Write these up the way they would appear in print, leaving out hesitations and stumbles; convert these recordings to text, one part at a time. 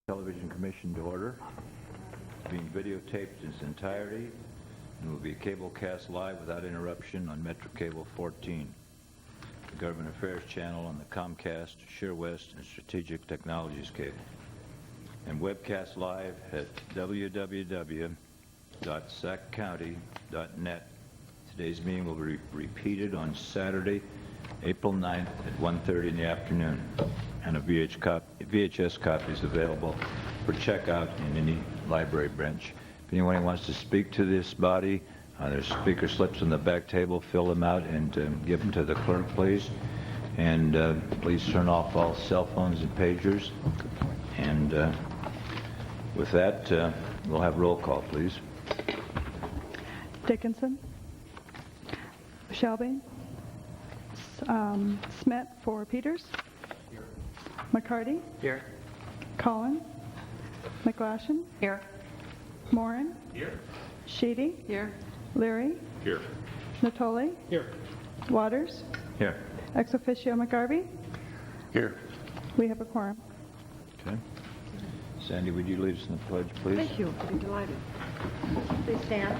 Television Commission to order, being videotaped in its entirety, and will be cable cast live without interruption on Metro Cable 14, the Government Affairs channel on the Comcast, SureWest, and Strategic Technologies cable, and webcast live at www.saccounty.net. Today's meeting will be repeated on Saturday, April 9th at 1:30 in the afternoon, and a VHS copy is available for checkout in any library branch. If anyone wants to speak to this body, there's speaker slips on the back table. Fill them out and give them to the clerk, please. And please turn off all cell phones and pagers. And with that, we'll have roll call, please. Dickinson, Shelby, Smith for Peters. Here. McCarty. Here. Collin. McGlashan. Here. Morin. Here. Sheedy. Here. Leary. Here. Natoli. Here. Waters. Here. Ex officio McGarvey. Here. We have a quorum. Okay. Sandy, would you lead us in the pledge, please? Thank you. I'd be delighted. Please stand.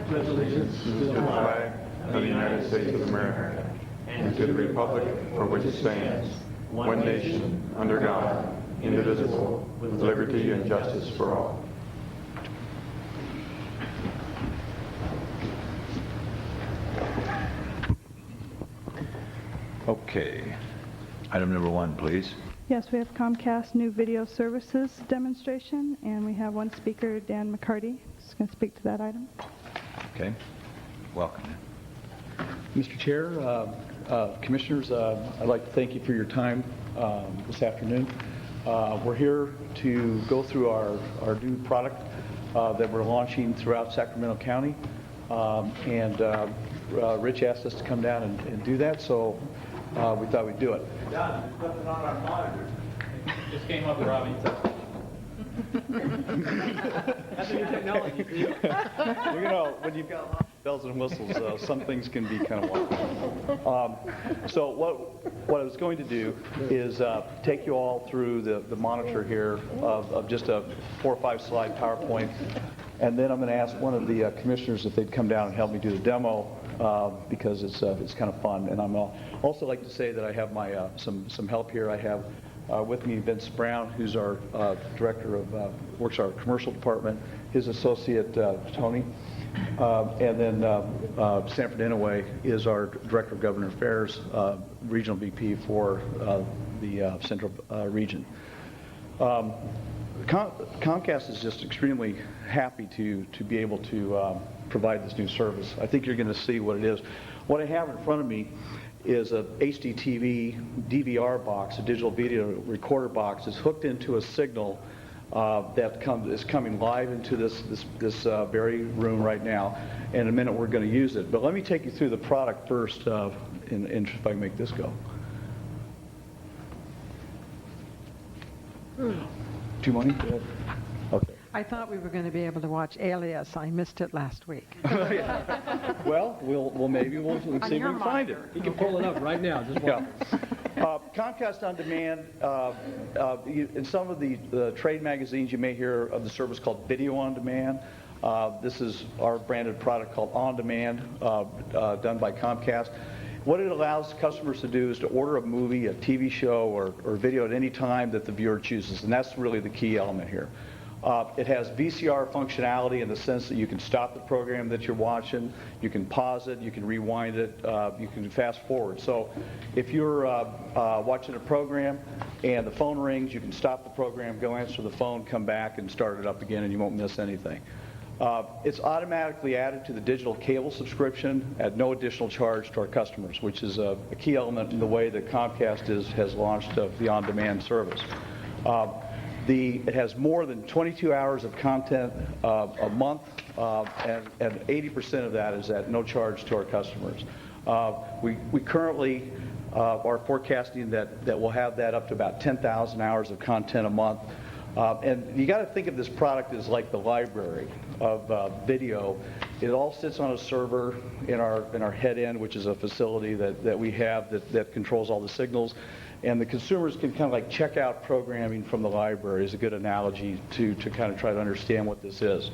Pledge allegiance to the flag of the United States of America and to the republic for which it stands, one nation, under God, indivisible, with liberty and justice for all. Okay. Item number 1, please. Yes, we have Comcast new video services demonstration, and we have one speaker, Dan McCarty, who's going to speak to that item. Okay. Welcome. Mr. Chair, Commissioners, I'd like to thank you for your time this afternoon. We're here to go through our new product that we're launching throughout Sacramento County. Rich asked us to come down and do that, so we thought we'd do it. John, there's nothing on our monitor. Just came up, Robbie. That's a new technology. Well, you know, when you've got a lot of bells and whistles, some things can be kind of wild. So what I was going to do is take you all through the monitor here of just a 4 or 5 slide PowerPoint, and then I'm going to ask one of the commissioners if they'd come down and help me do the demo because it's kind of fun. And I'm also like to say that I have my some help here. I have with me Vince Brown, who's our director of works our commercial department, his associate Tony, and then Sanford Inouye is our director of government affairs, regional VP for the central region. Comcast is just extremely happy to be able to provide this new service. I think you're going to see what it is. What I have in front of me is a HDTV DVR box, a digital video recorder box. It's hooked into a signal that is coming live into this very room right now. And in a minute we're going to use it. But let me take you through the product first, and if I can make this go. Too money? Okay. I thought we were going to be able to watch Alias. I missed it last week. Well, we'll see if we can find it. You can pull it up right now. Just watch. Yeah. Comcast On Demand, in some of the trade magazines you may hear of the service called Video On Demand. This is our branded product called On Demand, done by Comcast. What it allows customers to do is to order a movie, a TV show, or video at any time that the viewer chooses, and that's really the key element here. It has VCR functionality in the sense that you can stop the program that you're watching, you can pause it, you can rewind it, you can fast forward. So if you're watching a program and the phone rings, you can stop the program, go answer the phone, come back and start it up again, and you won't miss anything. It's automatically added to the digital cable subscription at no additional charge to our customers, which is a key element in the way that Comcast has launched the on-demand service. It has more than 22 hours of content a month, and 80% of that is at no charge to our customers. We currently are forecasting that we'll have that up to about 10,000 hours of content a month. And you got to think of this product as like the library of video. It all sits on a server in our head end, which is a facility that we have that controls all the signals. And the consumers can kind of like check out programming from the library is a good analogy to kind of try to understand what this is.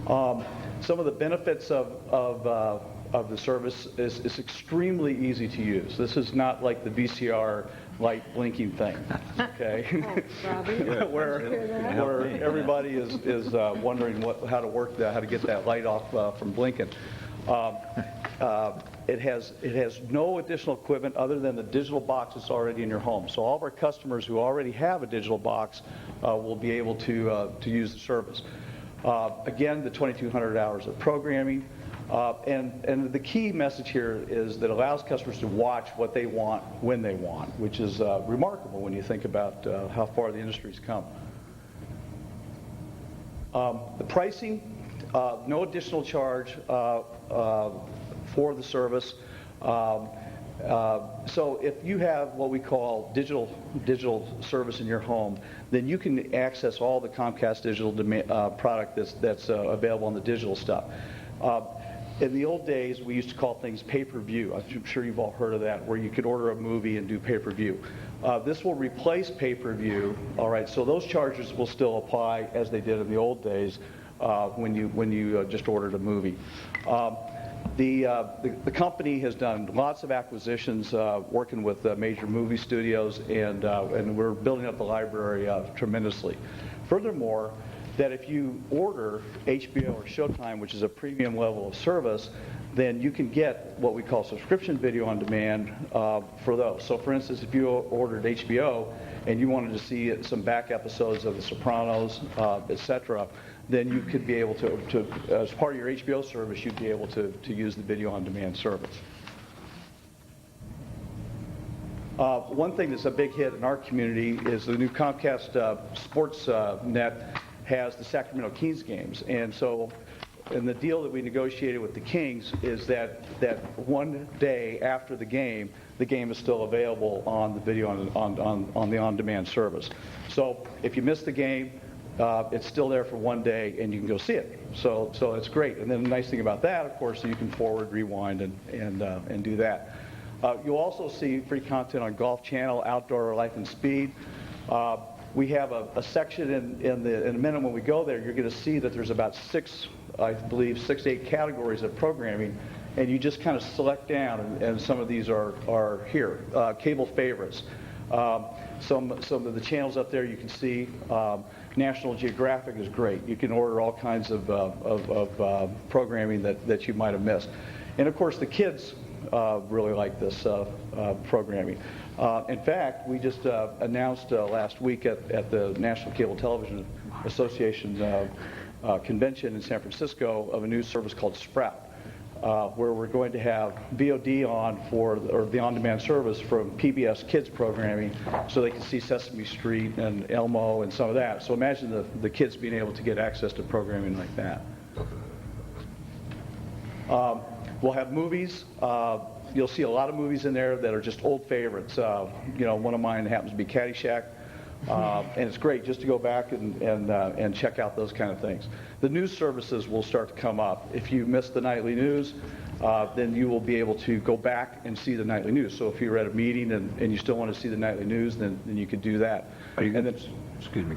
Some of the benefits of the service is it's extremely easy to use. This is not like the VCR light blinking thing, okay? where everybody is wondering how to work that, how to get that light off from blinking. It has no additional equipment other than the digital box that's already in your home. So all of our customers who already have a digital box will be able to use the service. Again, the 2,200 hours of programming. And the key message here is that it allows customers to watch what they want when they want, which is remarkable when you think about how far the industry's come. The pricing, no additional charge for the service. So if you have what we call digital service in your home, then you can access all the Comcast digital product that's available on the digital stuff. In the old days, we used to call things pay-per-view. I'm sure you've all heard of that, where you could order a movie and do pay-per-view. This will replace pay-per-view. All right, so those charges will still apply as they did in the old days when you just ordered a movie. The company has done lots of acquisitions, working with major movie studios, and we're building up the library tremendously. Furthermore, that if you order HBO or Showtime, which is a premium level of service, then you can get what we call subscription video on demand for those. So for instance, if you ordered HBO and you wanted to see some back episodes of The Sopranos, etc., then you could be able to, as part of your HBO service, you'd be able to use the video on demand service. One thing that's a big hit in our community is the new Comcast Sports Net has the Sacramento Kings games. And so, and the deal that we negotiated with the Kings is that one day after the game is still available on the video on the on-demand service. So if you miss the game, it's still there for one day and you can go see it. So it's great. And then the nice thing about that, of course, you can forward, rewind, and do that. You'll also see free content on Golf Channel, Outdoor Life and Speed. We have a section in a minute when we go there, you're going to see that there's about I believe 6 to 8 categories of programming, and you just kind of select down, and some of these are here. Cable favorites. Some of the channels up there you can see. National Geographic is great. You can order all kinds of programming that you might have missed. And of course the kids really like this programming. In fact, we just announced last week at the National Cable Television Association convention in San Francisco of a new service called Sprout, where we're going to have VOD on or the on-demand service from PBS Kids programming, so they can see Sesame Street and Elmo and some of that. So imagine the kids being able to get access to programming like that. We'll have movies. You'll see a lot of movies in there that are just old favorites. One of mine happens to be Caddyshack. And it's great just to go back and check out those kind of things. The news services will start to come up. If you miss the nightly news, then you will be able to go back and see the nightly news. So if you're at a meeting and you still want to see the nightly news, then you could do that. Excuse me,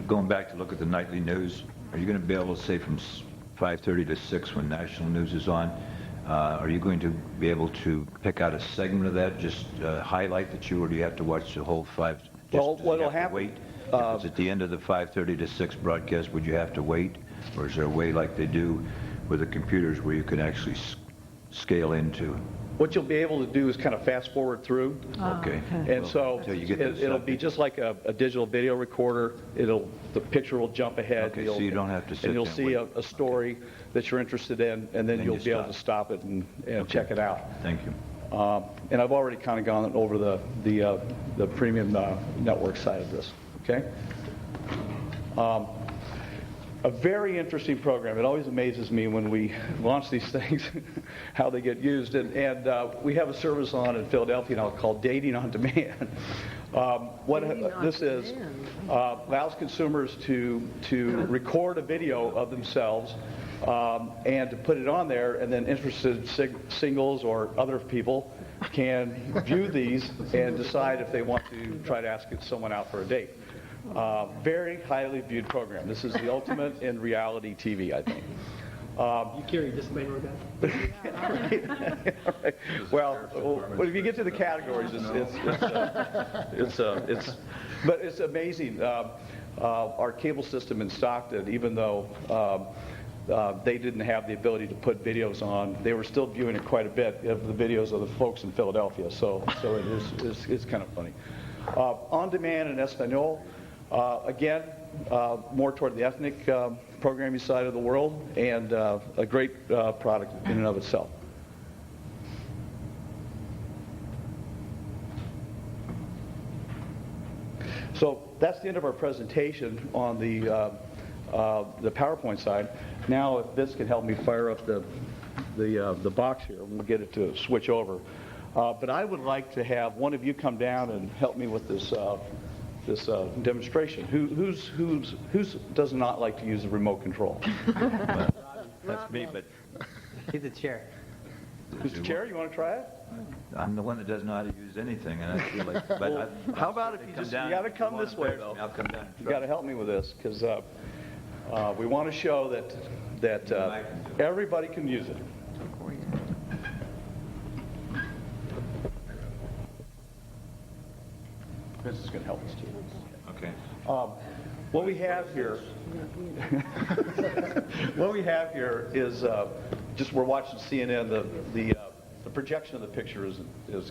going back to look at the nightly news, are you going to be able to say from 5:30 to 6 when national news is on? Are you going to be able to pick out a segment of that, just highlight that or do you have to watch the whole 5? Well, what will happen? Wait? If it's at the end of the 5:30 to 6 broadcast, would you have to wait? Or is there a way like they do with the computers where you can actually scale into? What you'll be able to do is kind of fast forward through. Okay. And so it'll be just like a digital video recorder. The picture will jump ahead. Okay, so you don't have to sit and you'll there see and wait. a story that you're interested in, and then you'll be able to stop it and check it out. Thank you. And I've already kind of gone over the premium network side of this. Okay. A very interesting program. It always amazes me when we launch these things, how they get used. And we have a service on in Philadelphia now called Dating on Demand. This is allows consumers to record a video of themselves and to put it on there, and then interested singles or other people can view these and decide if they want to try to ask someone out for a date. Very highly viewed program. This is the ultimate in reality TV, I think. You carry a disclaimer with that? Right. Well, if you get to the categories, but it's amazing. Our cable system in Stockton, even though they didn't have the ability to put videos on, they were still viewing it quite a bit of the videos of the folks in Philadelphia. So it's kind of funny. On demand in Espanol, again, more toward the ethnic programming side of the world, and a great product in and of itself. So that's the end of our presentation on the PowerPoint side. Now, if this can help me fire up the box here, we'll get it to switch over. But I would like to have one of you come down and help me with this demonstration. Who does not like to use the remote control? That's me, but He's the chair. Who's the chair? You want to try it? I'm the one that doesn't know how to use anything, and I feel like. But How about if you got to come this way, though. I'll come down. You got to help me with this, because we want to show that everybody can use it. This is going to help us too. Okay. What we have here, is just we're watching CNN. The projection of the picture is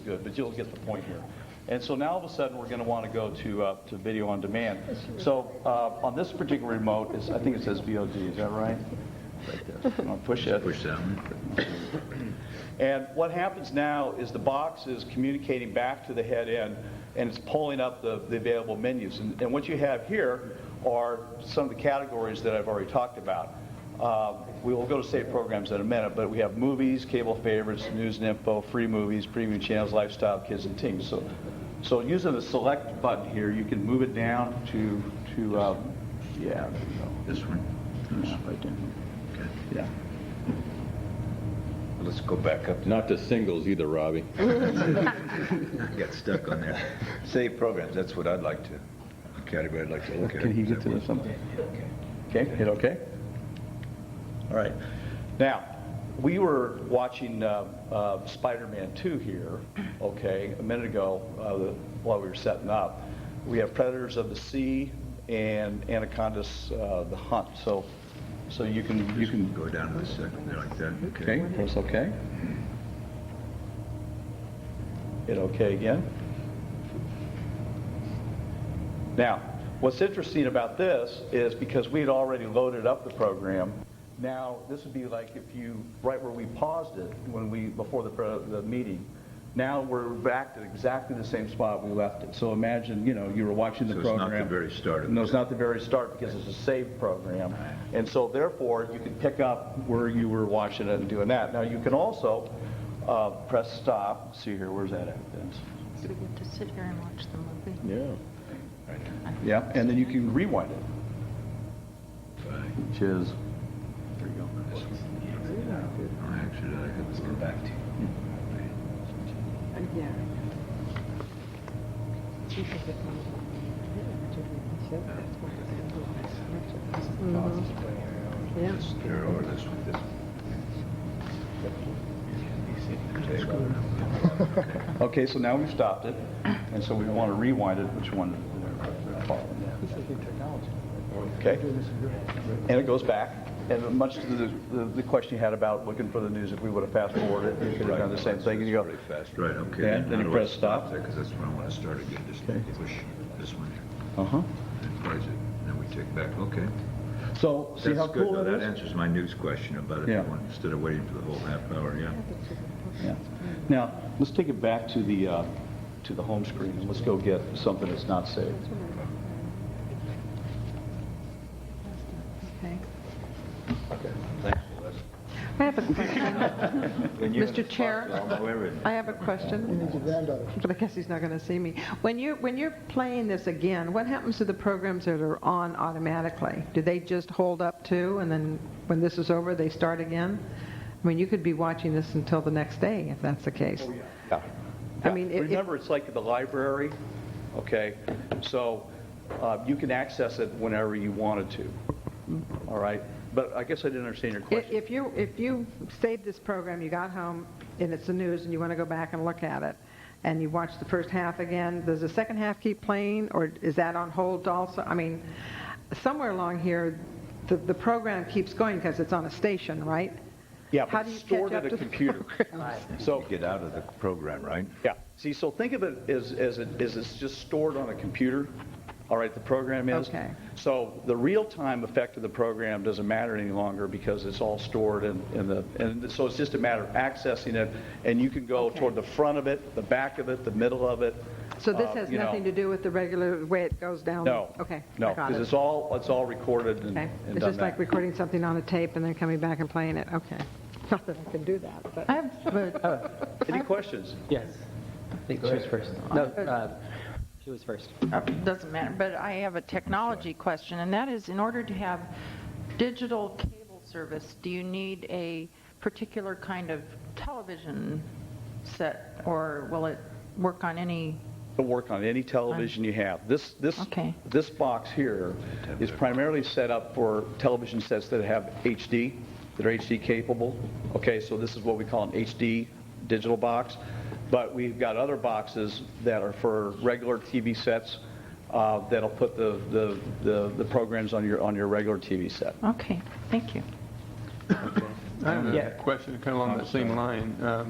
good, but you'll get the point here. And so now all of a sudden we're going to want to go to video on demand. So on this particular remote, I think it says VOD. Is that right? Right there. I'm going to push it. Push that one. And what happens now is the box is communicating back to the head end, and it's pulling up the available menus. And what you have here are some of the categories that I've already talked about. We will go to save programs in a minute, but we have movies, cable favorites, news and info, free movies, premium channels, lifestyle, kids and teens. So using the select button here, you can move it down to yeah, there you go. This one. Yeah, right there. Okay. Yeah. Let's go back up. Not the singles either, Robbie. I got stuck on there. Save programs. That's what I'd like to. Category I'd like to look at. Can he get to this something? Okay, hit okay? All right. Now, we were watching Spider-Man 2 here, okay, a minute ago while we were setting up. We have Predators of the Sea and Anacondas the Hunt. So you can Go down to the second there like that. okay, press okay. Hit okay again. Now, what's interesting about this is because we had already loaded up the program, now this would be like if you, right where we paused it before the meeting, now we're back to exactly the same spot we left it. So imagine, you were watching the So program. it's not the very start of No, it's not the very start because it's a saved program. And so therefore, you can pick up where you were watching it and doing that. Now, you can also press stop. See here, where's that at? So we get to sit here and watch the movie. Yeah. Yeah, and then you can rewind it, which is, there you go. Actually, let's go back to Yeah. Yeah. this there or this one. Okay, so now we've stopped it, and so we want to rewind it. Which one? Okay, and it goes back. And much to the question you had about looking for the news, if we would have fast forwarded, you could have done the same thing. And you go, Pretty fast, right? Okay. Yeah, then you how do I press stop. there because that's when I want to start again. Just push this one here. uh-huh. And price it. Then we take back. Okay. So see That's how good. cool Now, that that is? answers my news question about if Yeah. you want instead of waiting for the whole half hour. Yeah. Yeah. Now, let's take it back to the home screen, and let's go get something that's not saved. Okay. Thanks, Les. I have a question. When you Mr. Chair, I'll know everything. I have a question. But I guess he's not going to see me. When you're playing this again, what happens to the programs that are on automatically? Do they just hold up too, and then when this is over, they start again? I mean, you could be watching this until the next day if that's the case. Yeah. I mean, Remember, it's like the library, okay? So you can access it whenever you wanted to, all right? But I guess I didn't understand your question. if you saved this program, you got home, and it's the news, and you want to go back and look at it, and you watch the first half again, does the second half keep playing, or is that on hold also? I mean, somewhere along here, the program keeps going because it's on a station, right? Yeah, How but do you it's stored catch at up a to the computer. programs? So, Get out of the program, right? yeah. See, so think of it as it's just stored on a computer, all right, the program is. Okay. So the real-time effect of the program doesn't matter any longer because it's all stored and so it's just a matter of accessing it, and you can go Okay. toward the front of it, the back of it, the middle of it. So this has you know. nothing to do with the regular way it goes down? No. Okay, No, I got because it. it's all recorded and Okay, and it's done just like that. recording something on a tape and then coming back and playing it, okay. Not that I can do that, but. I have, Any questions? Yes. I think she was first. No, she was first. doesn't matter, but I have a technology question, and that is, in order to have digital cable service, do you need a particular kind of television set, or will it work on any? To work on any television you have. Okay. This box here is primarily set up for television sets that have HD, that are HD capable. Okay, so this is what we call an HD digital box. But we've got other boxes that are for regular TV sets that'll put the programs on your regular TV set. Okay, thank you. I have a question kind of along that same line. A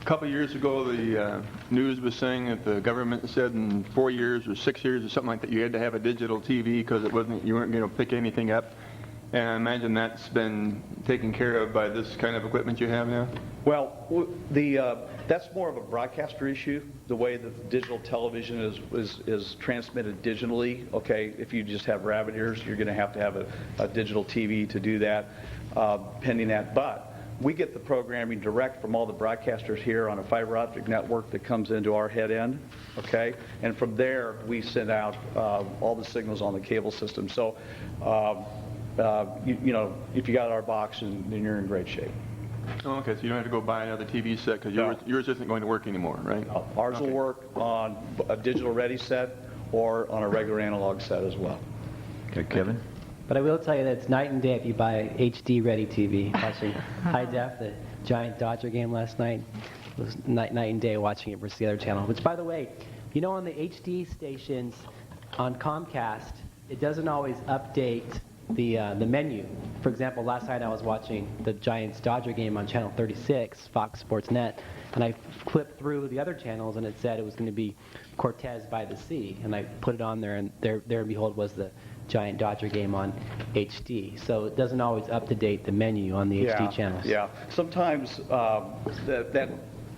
couple of years ago, the news was saying that the government said in 4 years or 6 years or something like that, you had to have a digital TV because you weren't going to pick anything up. And I imagine that's been taken care of by this kind of equipment you have now? Well, that's more of a broadcaster issue, the way that digital television is transmitted digitally. Okay, if you just have rabbit ears, you're going to have a digital TV to do that, pending that. But we get the programming direct from all the broadcasters here on a fiber optic network that comes into our head end, okay? And from there, we send out all the signals on the cable system. So, you know, if you got our box, then you're in great shape. Oh, okay, so you don't have to go buy another TV set because No. yours isn't going to work anymore, right? Ours will Okay. work on a digital ready set or on a regular analog set as well. Okay, Kevin? But I will tell you that it's night and day if you buy a HD-ready TV. Watching high def, the Giant Dodger game last night, it was night and day watching it versus the other channel. Which, by the way, you know, on the HD stations on Comcast, it doesn't always update the menu. For example, last night I was watching the Giants Dodger game on channel 36, Fox Sports Net, and I flipped through the other channels and it said it was going to be Cortez by the Sea, and I put it on there, and there and behold was the Giant Dodger game on HD. So it doesn't always up-to-date the menu on the HD channels. Yeah, sometimes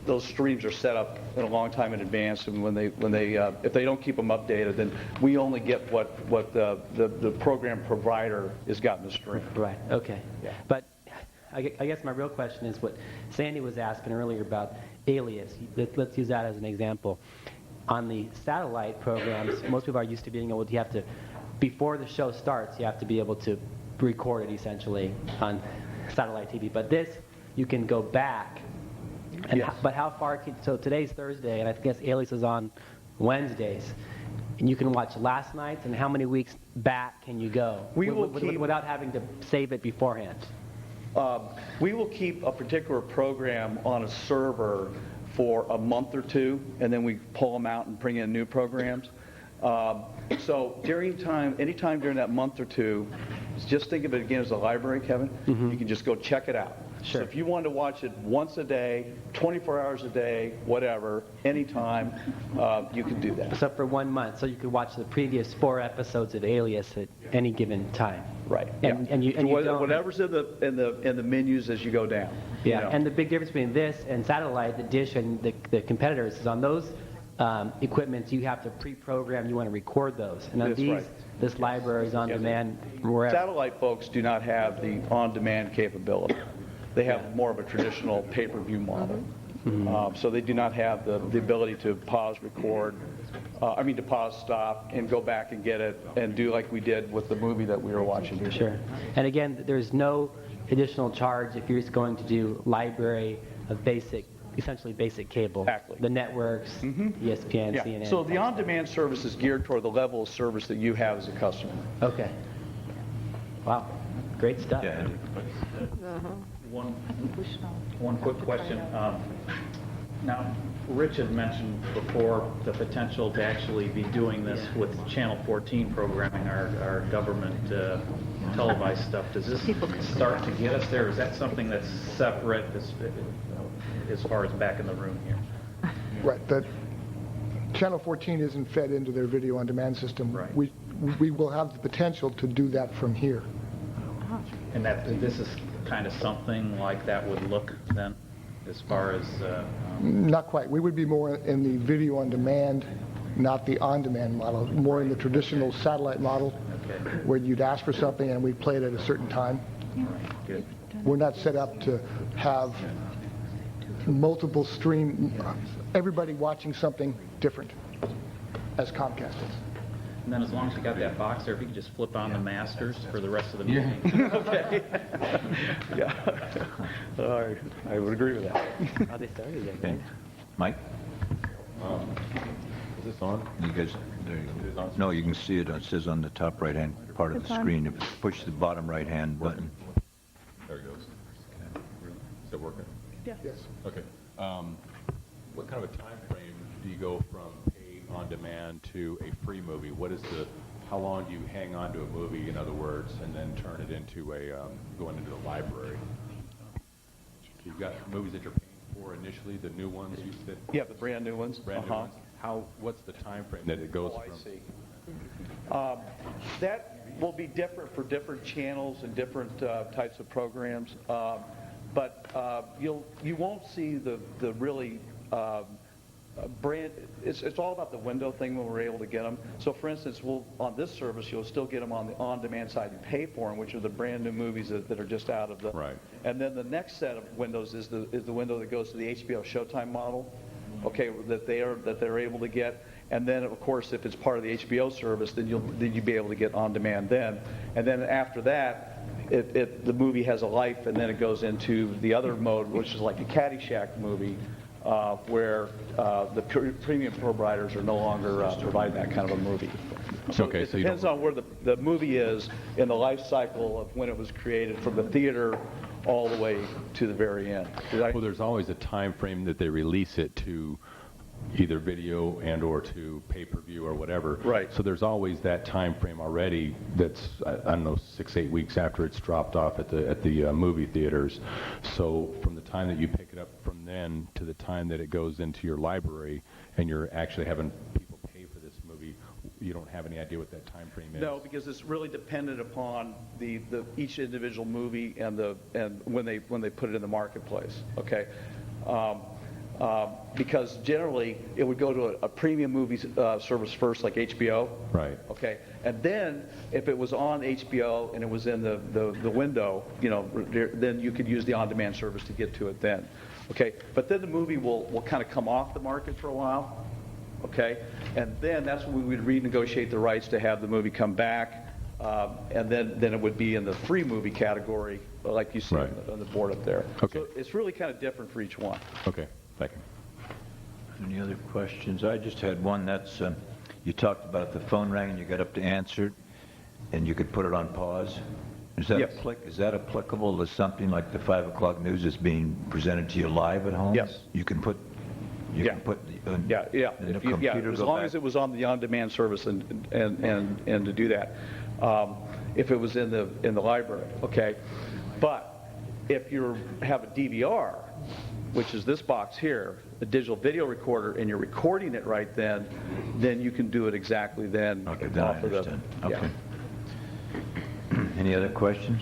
those streams are set up in a long time in advance, and when they if they don't keep them updated, then we only get what the program provider has got in the stream. Right, okay. Yeah. But I guess my real question is what Sandy was asking earlier about Alias. Let's use that as an example. On the satellite programs, most people are used to being able to, you have to, before the show starts, you have to be able to record it essentially on satellite TV. But this, you can go back. And Yes. but how far so today's Thursday, and I guess Alias is on Wednesdays, and you can watch last night's, and how many weeks back can you go We will keep- without having to save it beforehand? We will keep a particular program on a server for a month or two, and then we pull them out and bring in new programs. So anytime during that month or two, just think of it again as a library, Kevin. You can just go check it out. Sure. So if you wanted to watch it once a day, 24 hours a day, whatever, anytime, you can do that. So for 1 month, so you could watch the previous 4 episodes of Alias at any given time. Right. And you don't. Whatever's in the menus as you go down. you Yeah, know. and the big difference between this and satellite, the dish and the competitors, is on those equipments you have to pre-program. You want to record those, and on That's these, right. this library is on Yes. demand wherever. Satellite folks do not have the on-demand capability. They have more of a traditional pay-per-view model. So they do not have the ability to pause, record, to pause, stop, and go back and get it and do like we did with the movie that we were watching here. Sure. And again, there's no additional charge if you're just going to do library of basic essentially basic cable. Exactly. The networks, ESPN, Yeah. CNN. So the on-demand service is geared toward the level of service that you have as a customer. Okay. Wow. Great stuff. Yeah, and One quick question. Now, Rich had mentioned before the potential to actually be doing this with Channel 14 programming, our government televised stuff. Does this start to get us there? Is that something that's separate as far as back in the room here? Right. That Channel 14 isn't fed into their video on demand system. Right. We will have the potential to do that from here. And this is kind of something like that would look then, as far as... Not quite. We would be more in the video on demand, not the on demand model, more in the traditional satellite model, where you'd ask for something and we'd play it at a certain time. Good. We're not set up to have multiple everybody watching something different as Comcast is. And then as long as you got that box there, if you could just flip on the masters for the rest of the meeting. Okay. Yeah. All right. I would agree with that. Oh, they started it. okay. Mike? Is this on? You guys, there you go. No, you can see it. It says on the top right-hand part of It's the on. screen. If you push the bottom right-hand button. There it goes. Is it working? Yes. Okay. What kind of a time frame do you go from pay on demand to a free movie? How long do you hang on to a movie, in other words, and then turn it into going into the library? You've got movies that you're paying for initially, the new ones you said? Yeah, the brand new ones. Brand new ones. What's the time frame that it goes Oh, I from? see. That will be different for different channels and different types of programs, but you won't see the really brand. It's all about the window thing when we're able to get them. So, for instance, on this service you'll still get them on the on-demand side and pay for them, which are the brand new movies that are just out of the. Right. And then the next set of windows is the window that goes to the HBO Showtime model. Okay, that they're able to get, and then of course if it's part of the HBO service, then you'll be able to get on demand then, and then after that, the movie has a life, and then it goes into the other mode, which is like a Caddyshack movie, where the premium providers are no longer providing that kind of a movie. So Okay, it so you depends don't- on where the movie is in the life cycle of when it was created, from the theater all the way to the very end. Well, there's always a time frame that they release it to, either video and or to pay-per-view or whatever. Right. So there's always that time frame already that's, I don't know, 6-8 weeks after it's dropped off at the movie theaters. So from the time that you pick it up from then to the time that it goes into your library and you're actually having people pay for this movie, you don't have any idea what that time frame is? No, because it's really dependent upon each individual movie and when they put it in the marketplace. Okay, because generally it would go to a premium movie service first, like HBO. Right. Okay, and then if it was on HBO and it was in the window, then you could use the on-demand service to get to it then. Okay, but then the movie will kind of come off the market for a while. Okay, and then that's when we would renegotiate the rights to have the movie come back, and then it would be in the free movie category, like you see Right. on the board up there. Okay. So it's really kind of different for each one. Okay, thank you. Any other questions? I just had one. That's, you talked about the phone rang and you got up to answer it, and you could put it on pause. Is that, Yes. is that applicable to something like the 5 o'clock news that's being presented to you live at home? Yes. You can put, Yeah. can put the, Yeah. and the If you- yeah, computer as go long back. as it was on the on-demand service and to do that. If it was in the library, okay. But if you have a DVR, which is this box here, a digital video recorder, and you're recording it right then you can do it exactly then. Okay, then I off of the- understand. yeah. Okay. Any other questions?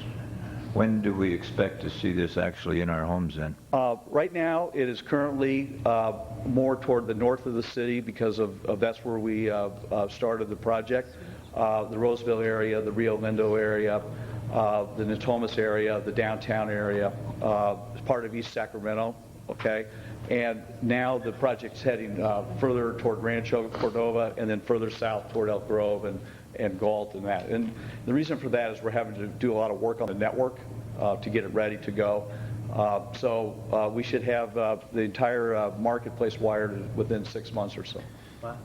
When do we expect to see this actually in our homes then? Right now, it is currently more toward the north of the city because of that's where we started the project. The Roseville area, the Rio Lindo area, the Natomas area, the downtown area, part of East Sacramento, okay? And now the project's heading further toward Rancho Cordova and then further south toward Elk Grove and Galt and that. And the reason for that is we're having to do a lot of work on the network to get it ready to go. So we should have the entire marketplace wired within 6 months or so.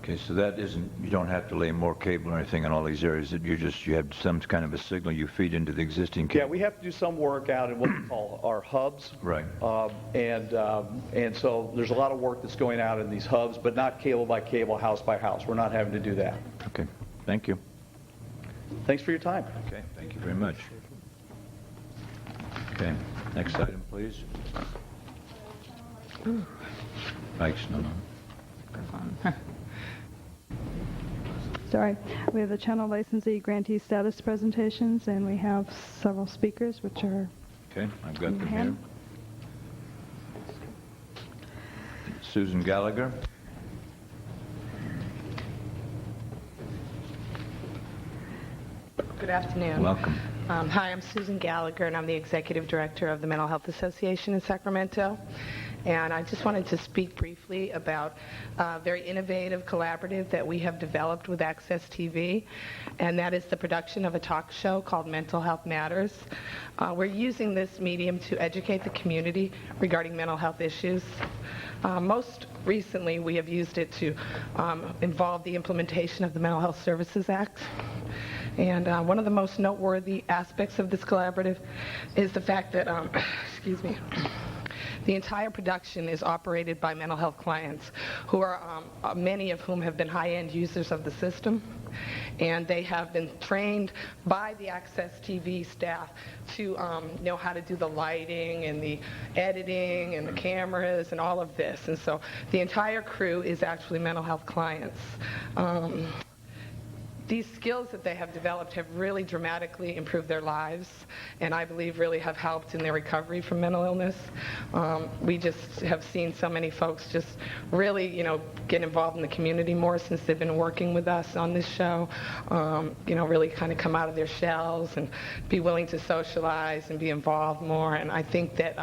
Okay, so that isn't, you don't have to lay more cable or anything in all these areas. That you have some kind of a signal you feed into the existing cable. Yeah, we have to do some work out in what we call our hubs. Right. And so there's a lot of work that's going out in these hubs, but not cable by cable, house by house. We're not having to do that. Okay, thank you. Thanks for your time. Okay, thank you very much. Okay, next item, please. Mike's no. Sorry. We have the channel licensee grantee status presentations, and we have several speakers, which are Okay, I've got them here. hand. Susan Gallagher. Good afternoon. Welcome. Hi, I'm Susan Gallagher, and I'm the Executive Director of the Mental Health Association in Sacramento. And I just wanted to speak briefly about a very innovative collaborative that we have developed with Access TV, and that is the production of a talk show called Mental Health Matters. We're using this medium to educate the community regarding mental health issues. Most recently, we have used it to involve the implementation of the Mental Health Services Act. And one of the most noteworthy aspects of this collaborative is the fact that, excuse me, the entire production is operated by mental health clients, who are many of whom have been high-end users of the system, and they have been trained by the Access TV staff to know how to do the lighting and the editing and the cameras and all of this. And so the entire crew is actually mental health clients. These skills that they have developed have really dramatically improved their lives, and I believe really have helped in their recovery from mental illness. We just have seen so many folks just really, get involved in the community more since they've been working with us on this show. Really kind of come out of their shells and be willing to socialize and be involved more. And I think that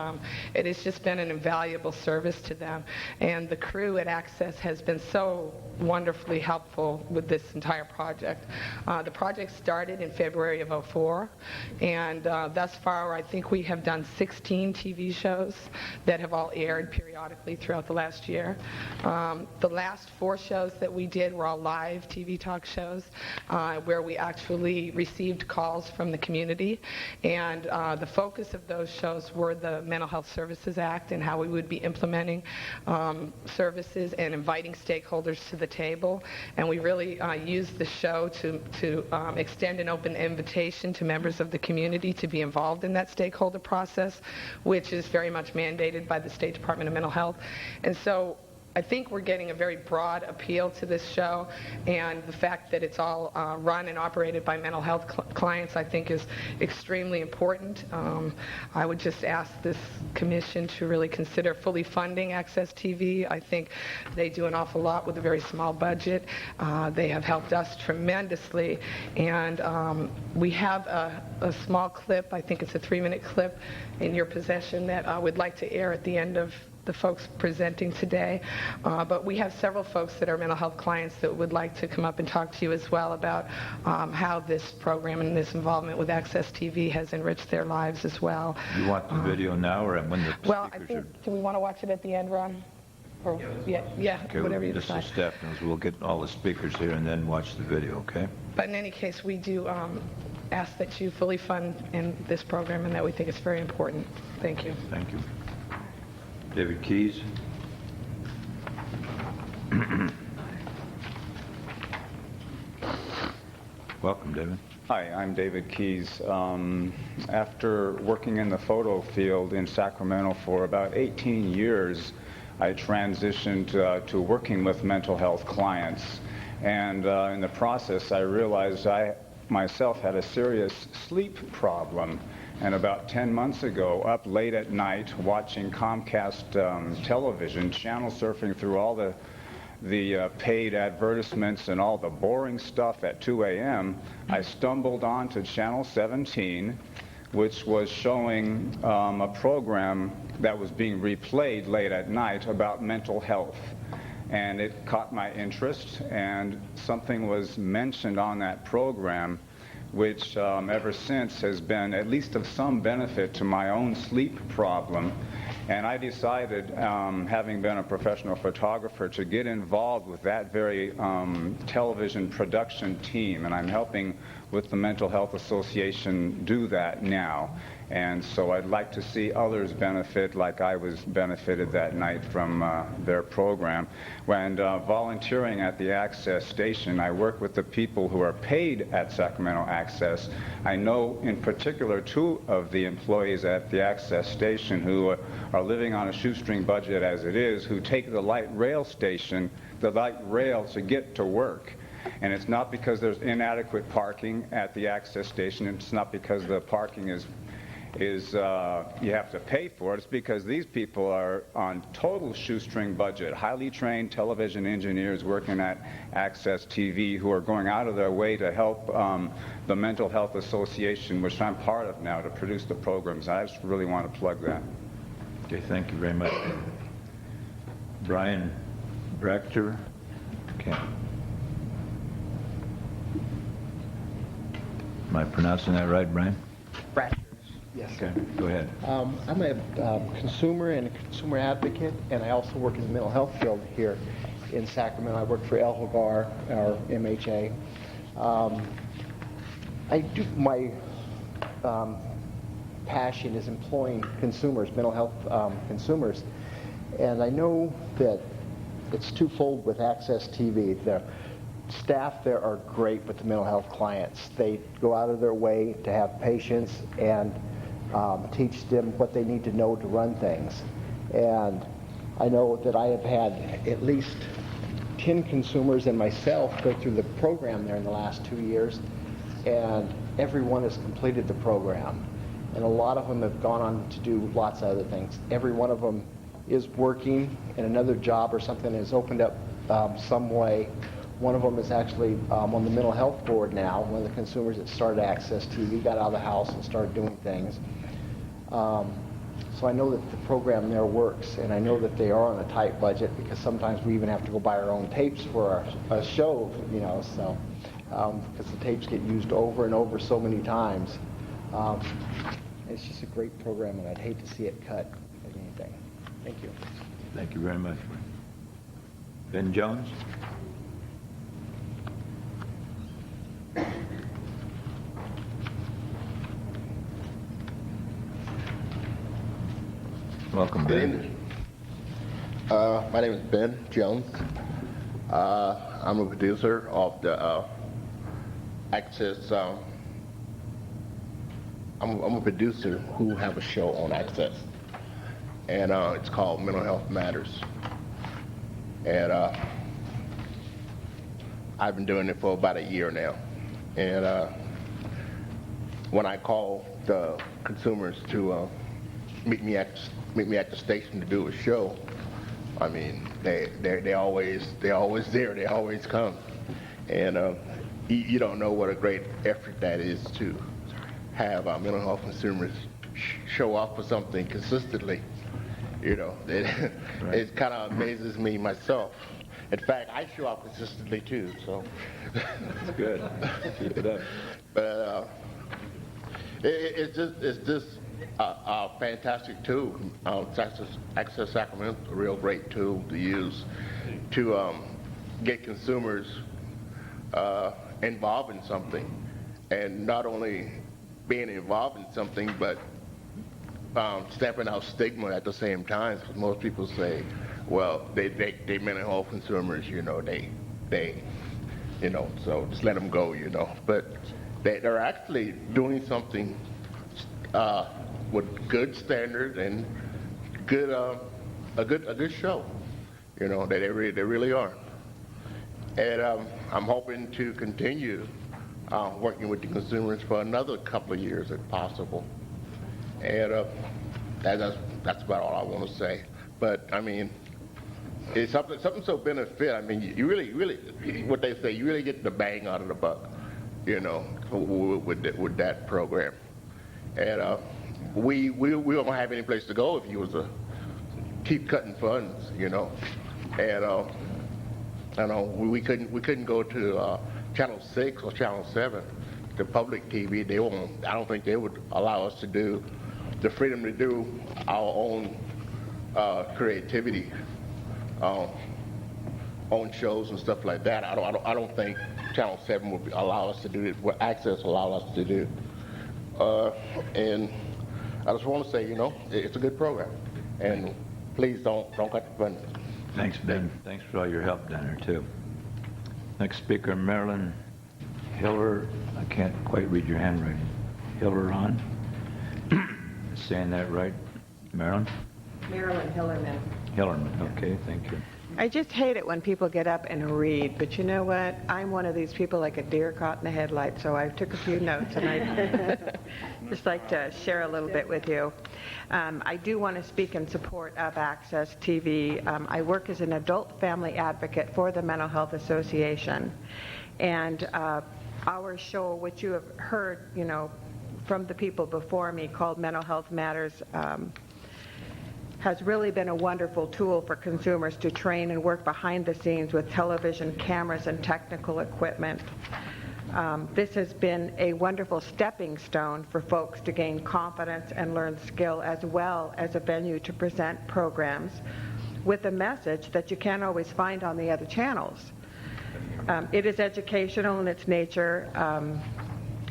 it has just been an invaluable service to them. And the crew at Access has been so wonderfully helpful with this entire project. The project started in February of '04, and thus far I think we have done 16 TV shows that have all aired periodically throughout the last year. The last 4 shows that we did were all live TV talk shows where we actually received calls from the community, and the focus of those shows were the Mental Health Services Act and how we would be implementing services and inviting stakeholders to the table. And we really used the show to extend an open invitation to members of the community to be involved in that stakeholder process, which is very much mandated by the State Department of Mental Health. And so I think we're getting a very broad appeal to this show, and the fact that it's all run and operated by mental health clients I think is extremely important. I would just ask this commission to really consider fully funding Access TV. I think they do an awful lot with a very small budget. They have helped us tremendously, and we have a small clip, I think it's a 3-minute clip in your possession that I would like to air at the end of the folks presenting today, but we have several folks that are mental health clients that would like to come up and talk to you as well about how this program and this involvement with Access TV has enriched their lives as well. You want the video now, or when the Well, I speakers think, do we want to watch it at the end, Ron? Or, yeah, Okay, whatever you just so decide. staff knows, we'll get all the speakers here and then watch the video, okay? But in any case, we do ask that you fully fund in this program, and that we think it's very important. Thank you. Thank you. David Keys. Welcome, David. Hi, I'm David Keys. After working in the photo field in Sacramento for about 18 years, I transitioned to working with mental health clients. And in the process, I realized I myself had a serious sleep problem. And about 10 months ago, up late at night, watching Comcast television, channel surfing through all the paid advertisements and all the boring stuff at 2 a.m., I stumbled onto Channel 17, which was showing a program that was being replayed late at night about mental health. And it caught my interest, and something was mentioned on that program which ever since has been at least of some benefit to my own sleep problem. And I decided, having been a professional photographer, to get involved with that very television production team. And I'm helping with the Mental Health Association do that now. And so I'd like to see others benefit like I was benefited that night from their program. When volunteering at the Access Station, I work with the people who are paid at Sacramento Access. I know in particular 2 of the employees at the Access Station who are living on a shoestring budget as it is, who take the light rail station, the light rail to get to work. And it's not because there's inadequate parking at the Access Station. It's not because the parking is you have to pay for it. It's because these people are on total shoestring budget, highly trained television engineers working at Access TV who are going out of their way to help the Mental Health Association, which I'm part of now, to produce the programs. I just really want to plug that. Okay, thank you very much. Brian Brachter. Okay. Am I pronouncing that right, Brian? Brachter. Yes. Okay, go ahead. I'm a consumer and a consumer advocate, and I also work in the mental health field here in Sacramento. I work for El Hogar, our MHA. My passion is employing consumers, mental health consumers, and I know that it's twofold with Access TV. The staff there are great with the mental health clients. They go out of their way to have patience and teach them what they need to know to run things. And I know that I have had at least 10 consumers and myself go through the program there in the last 2 years, and everyone has completed the program. And a lot of them have gone on to do lots of other things. Every one of them is working in another job or something has opened up some way. One of them is actually on the mental health board now. One of the consumers that started Access TV got out of the house and started doing things. So I know that the program there works, and I know that they are on a tight budget because sometimes we even have to go buy our own tapes for a show, you know, so because the tapes get used over and over so many times. It's just a great program, and I'd hate to see it cut at anything. Thank you. Thank you very much. Ben Jones? Welcome, Ben. My name is Ben Jones. I'm a producer of the Access. I'm a producer who have a show on Access, and it's called Mental Health Matters. And I've been doing it for about a year now. And when I call the consumers to meet me at the station to do a show, I mean, they always there. They always come, and you don't know what a great effort that is to have mental health consumers show up for something consistently. You know, it kind of amazes me myself. In fact, I show up consistently too. So that's good. Keep it up. But it's just a fantastic tool. Access Sacramento is a real great tool to use to get consumers involved in something, and not only being involved in something, but stamping out stigma at the same time. Because most people say, well, they mental health consumers, you know, they you know, so just let them go, you know. But they're actually doing something with good standards and good a good show, you know. They really are. And I'm hoping to continue working with the consumers for another couple of years if possible. And that's about all I want to say. But I mean, it's something so benefit. I mean, you really, what they say, you really get the bang out of the buck, you know, with that program. And we don't have any place to go if you was to keep cutting funds, you know. And I know we couldn't go to Channel 6 or Channel 7 the public TV, they won't. I don't think they would allow us to do the freedom to do our own creativity, own shows and stuff like that. I don't think Channel 7 would allow us to do it. What Access allow us to do. And I just want to say, it's a good program, and please don't cut the funding. Thanks, Ben. Thanks for all your help down there, too. Next speaker, Marilyn Hiller. I can't quite read your handwriting. Hilleron? Saying that right, Marilyn? Marilyn Hillerman. Hillerman, okay, thank you. I just hate it when people get up and read, but you know what? I'm one of these people like a deer caught in a headlight, so I took a few notes, and I'd just like to share a little bit with you. I do want to speak in support of Access TV. I work as an adult family advocate for the Mental Health Association, and our show, which you have heard, from the people before me, called Mental Health Matters, has really been a wonderful tool for consumers to train and work behind the scenes with television cameras and technical equipment. This has been a wonderful stepping stone for folks to gain confidence and learn skill, as well as a venue to present programs with a message that you can't always find on the other channels. It is educational in its nature,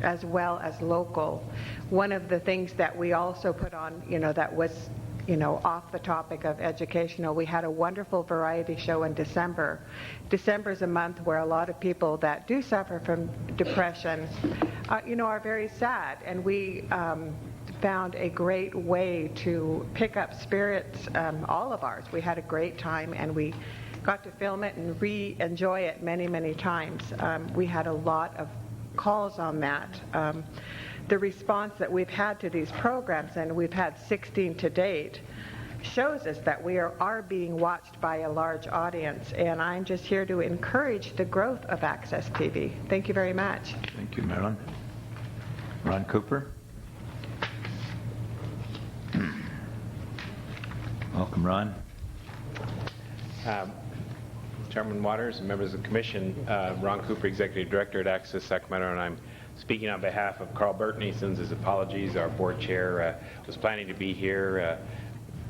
as well as local. One of the things that we also put on, that was off the topic of educational, we had a wonderful variety show in December. December is a month where a lot of people that do suffer from depression, are very sad, and we found a great way to pick up spirits, all of ours. We had a great time, and we got to film it and re-enjoy it many, many times. We had a lot of calls on that. The response that we've had to these programs, and we've had 16 to date, shows us that we are being watched by a large audience, and I'm just here to encourage the growth of Access TV. Thank you very much. Thank you, Marilyn. Ron Cooper. Welcome, Ron. Chairman Waters and members of the Commission, Ron Cooper, Executive Director at Access Sacramento, and I'm speaking on behalf of Carl Burton. He sends his apologies. Our board chair was planning to be here.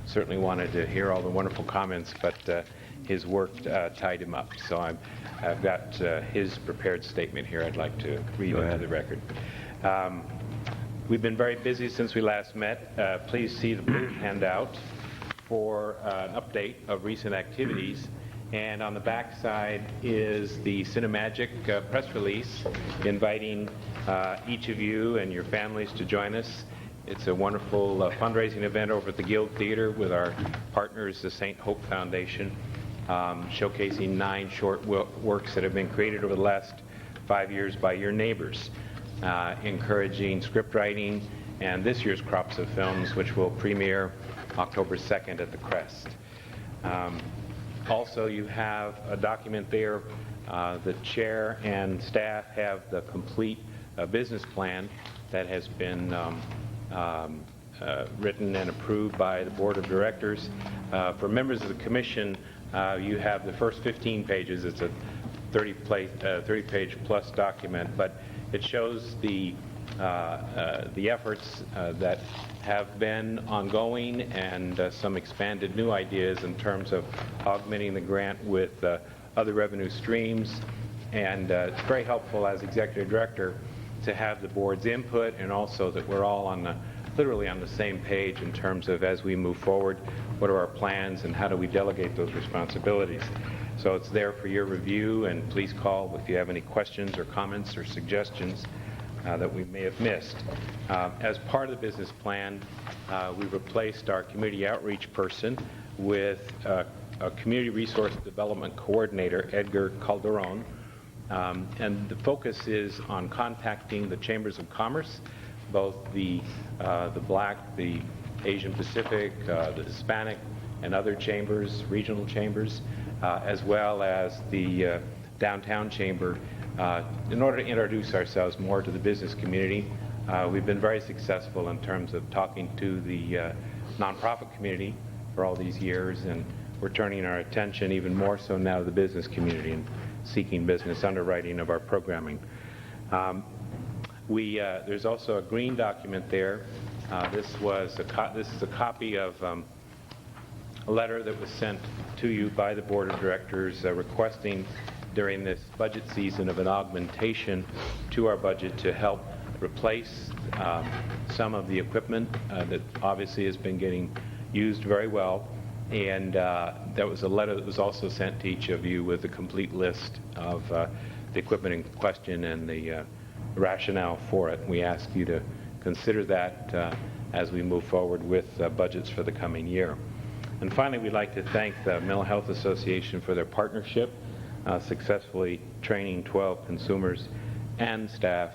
Certainly wanted to hear all the wonderful comments, but his work tied him up. So I've got his prepared statement here. I'd like to read into the record. We've been very busy since we last met. Please see the blue handout for an update of recent activities. And on the back side is the Cinemagic press release inviting each of you and your families to join us. It's a wonderful fundraising event over at the Guild Theater with our partners, the St. Hope Foundation, showcasing 9 short works that have been created over the last 5 years by your neighbors, encouraging script writing and this year's crops of films, which will premiere October 2nd at the Crest. Also, you have a document there. The chair and staff have the complete business plan that has been written and approved by the Board of Directors. For members of the Commission, you have the first 15 pages. It's a 30-page plus document, but it shows the efforts that have been ongoing and some expanded new ideas in terms of augmenting the grant with other revenue streams. And it's very helpful as Executive Director to have the board's input, and also that we're all literally on the same page in terms of, as we move forward, what are our plans and how do we delegate those responsibilities. So it's there for your review, and please call if you have any questions or comments or suggestions that we may have missed. As part of the business plan, we replaced our community outreach person with a community resource development coordinator, Edgar Calderon, and the focus is on contacting the chambers of commerce, both the Black, the Asian Pacific, the Hispanic, and other chambers, regional chambers, as well as the downtown chamber, in order to introduce ourselves more to the business community. We've been very successful in terms of talking to the nonprofit community for all these years, and we're turning our attention even more so now to the business community and seeking business underwriting of our programming. There's also a green document there. This is a copy of a letter that was sent to you by the Board of Directors requesting during this budget season of an augmentation to our budget to help replace some of the equipment that obviously has been getting used very well. And there was a letter that was also sent to each of you with a complete list of the equipment in question and the rationale for it. We ask you to consider that as we move forward with budgets for the coming year. And finally, we'd like to thank the Mental Health Association for their partnership, successfully training 12 consumers and staff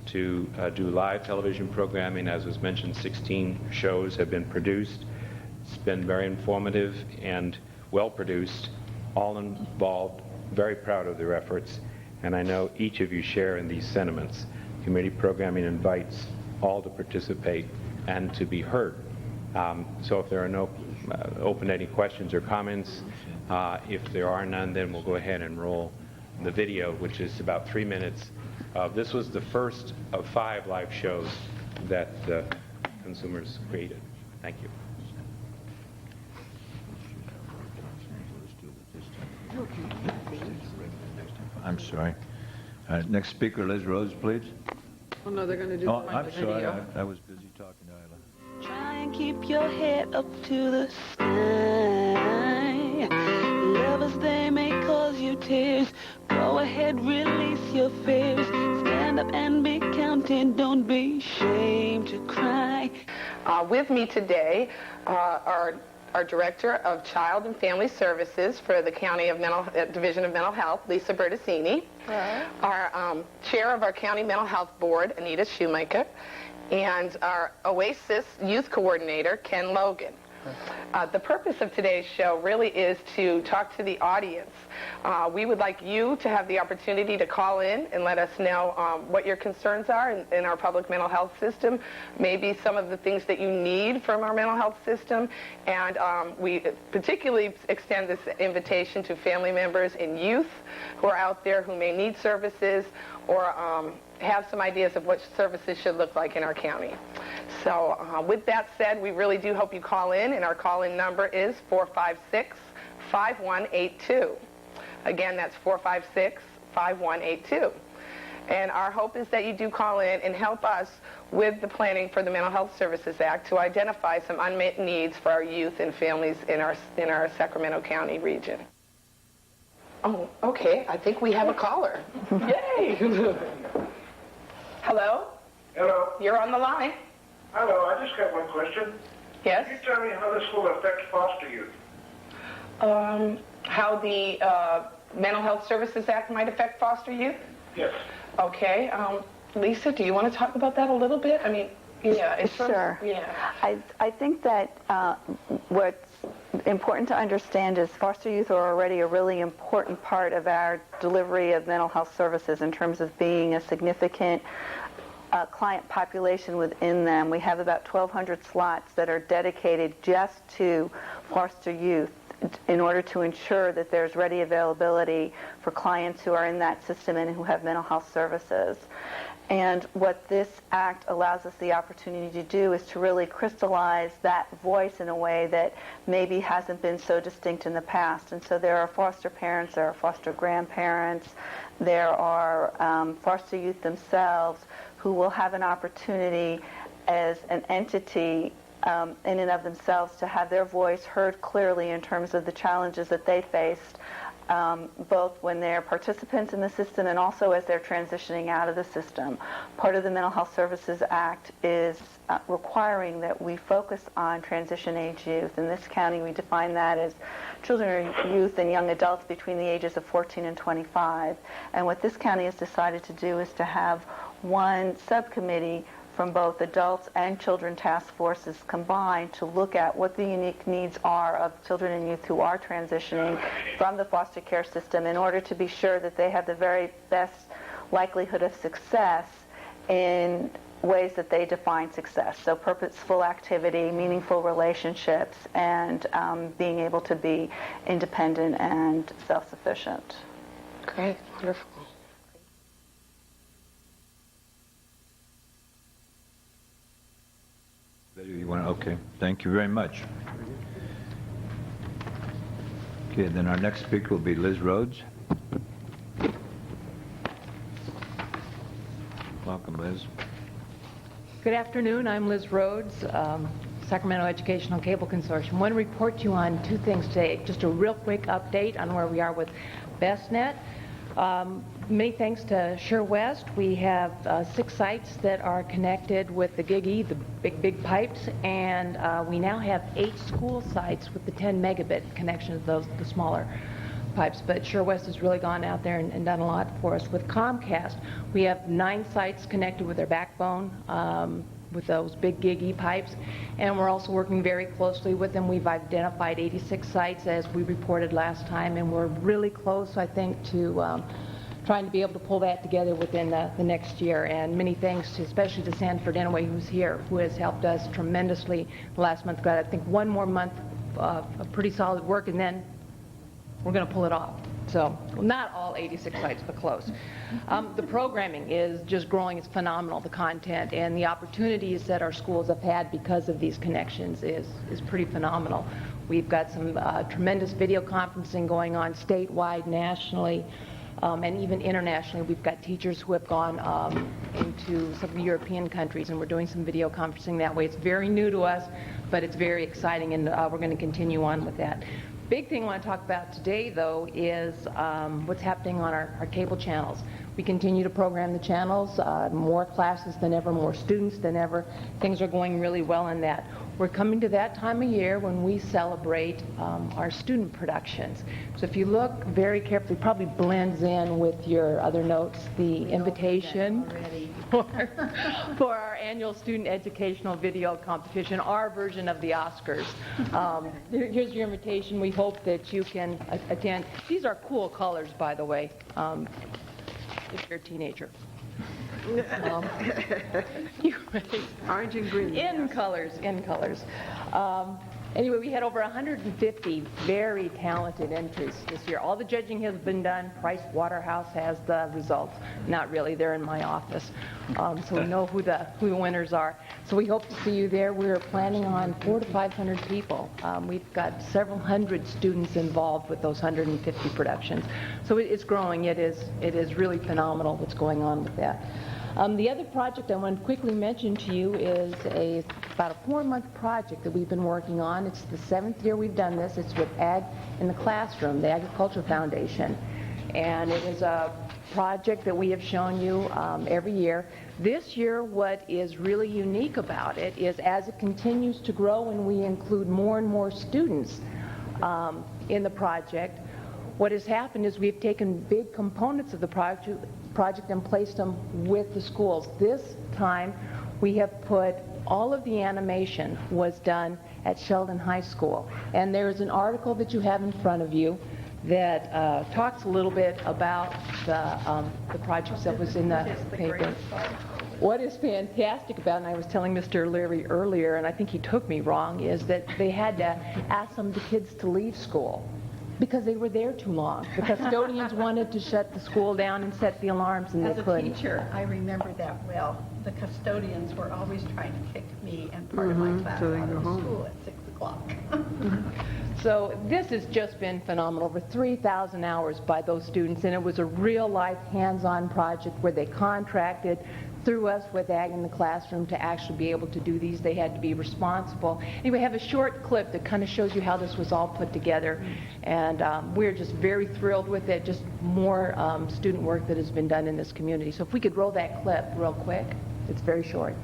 to do live television programming. As was mentioned, 16 shows have been produced. It's been very informative and well produced, all involved, very proud of their efforts, and I know each of you share in these sentiments. Community programming invites all to participate and to be heard. So if there are no open any questions or comments, if there are none, then we'll go ahead and roll the video, which is about 3 minutes. This was the first of 5 live shows that the consumers created. Thank you. I'm sorry. Next speaker, Liz Rose, please. Oh, no, they're going to do Oh, the I'm sorry. video. I was busy talking to Isla. Try and keep your head up to the sky. Lovers, they may cause you tears. Go ahead, release your fears. Stand up and be counted. Don't be ashamed to cry. With me today are our Director of Child and Family Services for the County of Division of Mental Health, Lisa Bertassini. Our Chair of our County Mental Health Board, Anita Shoemaker. And our Oasis Youth Coordinator, Ken Logan. The purpose of today's show really is to talk to the audience. We would like you to have the opportunity to call in and let us know what your concerns are in our public mental health system, maybe some of the things that you need from our mental health system, and we particularly extend this invitation to family members and youth who are out there who may need services or have some ideas of what services should look like in our county. So with that said, we really do hope you call in, and our call-in number is 456-5182. Again, that's 456-5182. And our hope is that you do call in and help us with the planning for the Mental Health Services Act to identify some unmet needs for our youth and families in our Sacramento County region. Oh, okay. I think we have a caller. Yay! Hello? Hello. You're on the line. Hello, I just got one question. Yes? Can you tell me how this will affect foster youth? How the Mental Health Services Act might affect foster youth? Yes. Okay. Lisa, do you want to talk about that a little bit? I mean, yeah. Sure. Yeah. I think that what's important to understand is foster youth are already a really important part of our delivery of mental health services in terms of being a significant client population within them. We have about 1,200 slots that are dedicated just to foster youth in order to ensure that there's ready availability for clients who are in that system and who have mental health services. And what this act allows us the opportunity to do is to really crystallize that voice in a way that maybe hasn't been so distinct in the past. And so there are foster parents, there are foster grandparents, there are foster youth themselves who will have an opportunity as an entity in and of themselves to have their voice heard clearly in terms of the challenges that they faced, both when they're participants in the system and also as they're transitioning out of the system. Part of the Mental Health Services Act is requiring that we focus on transition age youth. In this county, we define that as children or youth and young adults between the ages of 14 and 25. And what this county has decided to do is to have one subcommittee from both adults and children task forces combined to look at what the unique needs are of children and youth who are transitioning from the foster care system in order to be sure that they have the very best likelihood of success in ways that they define success. So purposeful activity, meaningful relationships, and being able to be independent and self-sufficient. Great, wonderful. You want to, okay, thank you very much. Okay, then our next speaker will be Liz Rhodes. Welcome, Liz. Good afternoon. I'm Liz Rhodes, Sacramento Educational Cable Consortium. I want to report to you on two things today. Just a real quick update on where we are with BestNet. Many thanks to SureWest. We have 6 sites that are connected with the GigE, the big pipes, and we now have 8 school sites with the 10 megabit connections, those the smaller pipes. But SureWest has really gone out there and done a lot for us. With Comcast, we have 9 sites connected with their backbone, with those big GigE pipes, and we're also working very closely with them. We've identified 86 sites as we reported last time, and we're really close, I think, to trying to be able to pull that together within the next year. And many thanks to, especially to Sanford Inouye, who's here, who has helped us tremendously last month. Got, I think, 1 more month of pretty solid work, and then we're going to pull it off. So, well, not all 86 sites, but close. The programming is just growing. It's phenomenal, the content, and the opportunities that our schools have had because of these connections is pretty phenomenal. We've got some tremendous video conferencing going on statewide, nationally, and even internationally. We've got teachers who have gone into some of the European countries, and we're doing some video conferencing that way. It's very new to us, but it's very exciting, and we're going to continue on with that. Big thing I want to talk about today, though, is what's happening on our cable channels. We continue to program the channels, more classes than ever, more students than ever. Things are going really well in that. We're coming to that time of year when we celebrate our student productions. So if you look very carefully, probably blends in with your other notes, the invitation for our annual student educational video competition, our version of the Oscars. Here's your invitation. We hope that you can attend. These are cool colors, by the way, if you're a teenager. Orange and green. In colors. Anyway, we had over 150 very talented entries this year. All the judging has been done. Price Waterhouse has the results. Not really, they're in my office. So we know who the winners are. So we hope to see you there. We're planning on 400 to 500 people. We've got several hundred students involved with those 150 productions. So it's growing. It is really phenomenal what's going on with that. The other project I want to quickly mention to you is about a 4-month project that we've been working on. It's the 7th year we've done this. It's with Ag in the Classroom, the Agriculture Foundation. And it is a project that we have shown you every year. This year, what is really unique about it is as it continues to grow and we include more and more students in the project, what has happened is we've taken big components of the project and placed them with the schools. This time, we have put all of the animation was done at Sheldon High School. And there is an article that you have in front of you that talks a little bit about the projects that was in the paper. What is fantastic about, and I was telling Mr. Leary earlier, and I think he took me wrong, is that they had to ask some of the kids to leave school because they were there too long. The custodians wanted to shut the school down and set the alarms, and they couldn't. As a teacher, I remember that well. The custodians were always trying to kick me and part of my class out of school at 6 o'clock. So this has just been phenomenal. Over 3,000 hours by those students, and it was a real-life, hands-on project where they contracted through us with Ag in the Classroom to actually be able to do these. They had to be responsible. Anyway, I have a short clip that kind of shows you how this was all put together, and we're just very thrilled with it. Just more student work that has been done in this community. So if we could roll that clip real quick. It's very short.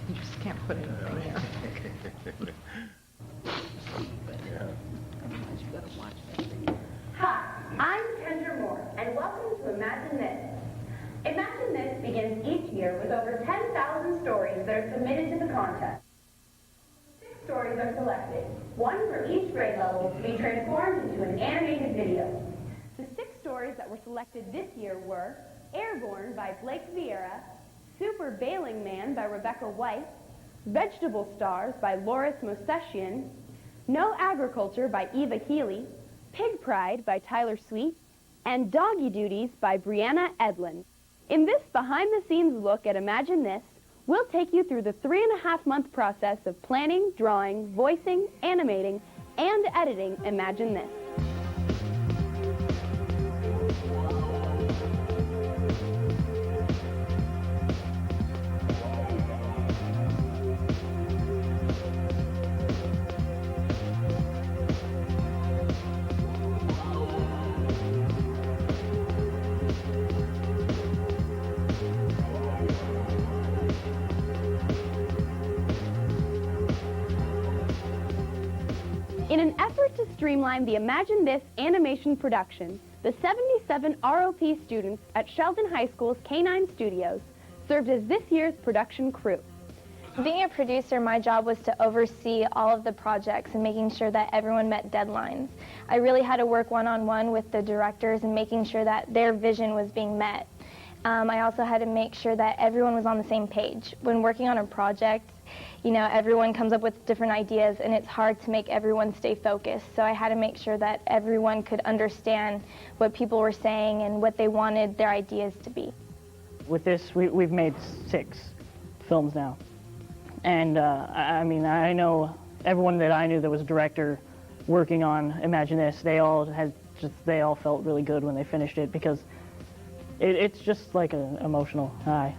You just can't put anything there. Hi, I'm Kendra Moore, and welcome to Imagine This. Imagine This begins each year with over 10,000 stories that are submitted to the contest. 6 stories are selected, one for each grade level, to be transformed into an animated video. The 6 stories that were selected this year were Airborne by Blake Vieira, Super Bailing Man by Rebecca White, Vegetable Stars by Loris Mosesian, No Agriculture by Eva Healy, Pig Pride by Tyler Sweet, and Doggy Duties by Brianna Edlin. In this behind-the-scenes look at Imagine This, We'll take you through the 3.5-month process of planning, drawing, voicing, animating, and editing Imagine This. In an effort to streamline the Imagine This animation production, the 77 ROP students at Sheldon High School's K9 Studios served as this year's production crew. Being a producer, my job was to oversee all of the projects and making sure that everyone met deadlines. I really had to work one-on-one with the directors and making sure that their vision was being met. I also had to make sure that everyone was on the same page. When working on a project, you know, everyone comes up with different ideas and it's hard to make everyone stay focused. So I had to make sure that everyone could understand what people were saying and what they wanted their ideas to be. With this, we've made 6 films now. And I mean, I know everyone that I knew that was a director working on Imagine This, they all felt really good when they finished it, because it's just like an emotional high.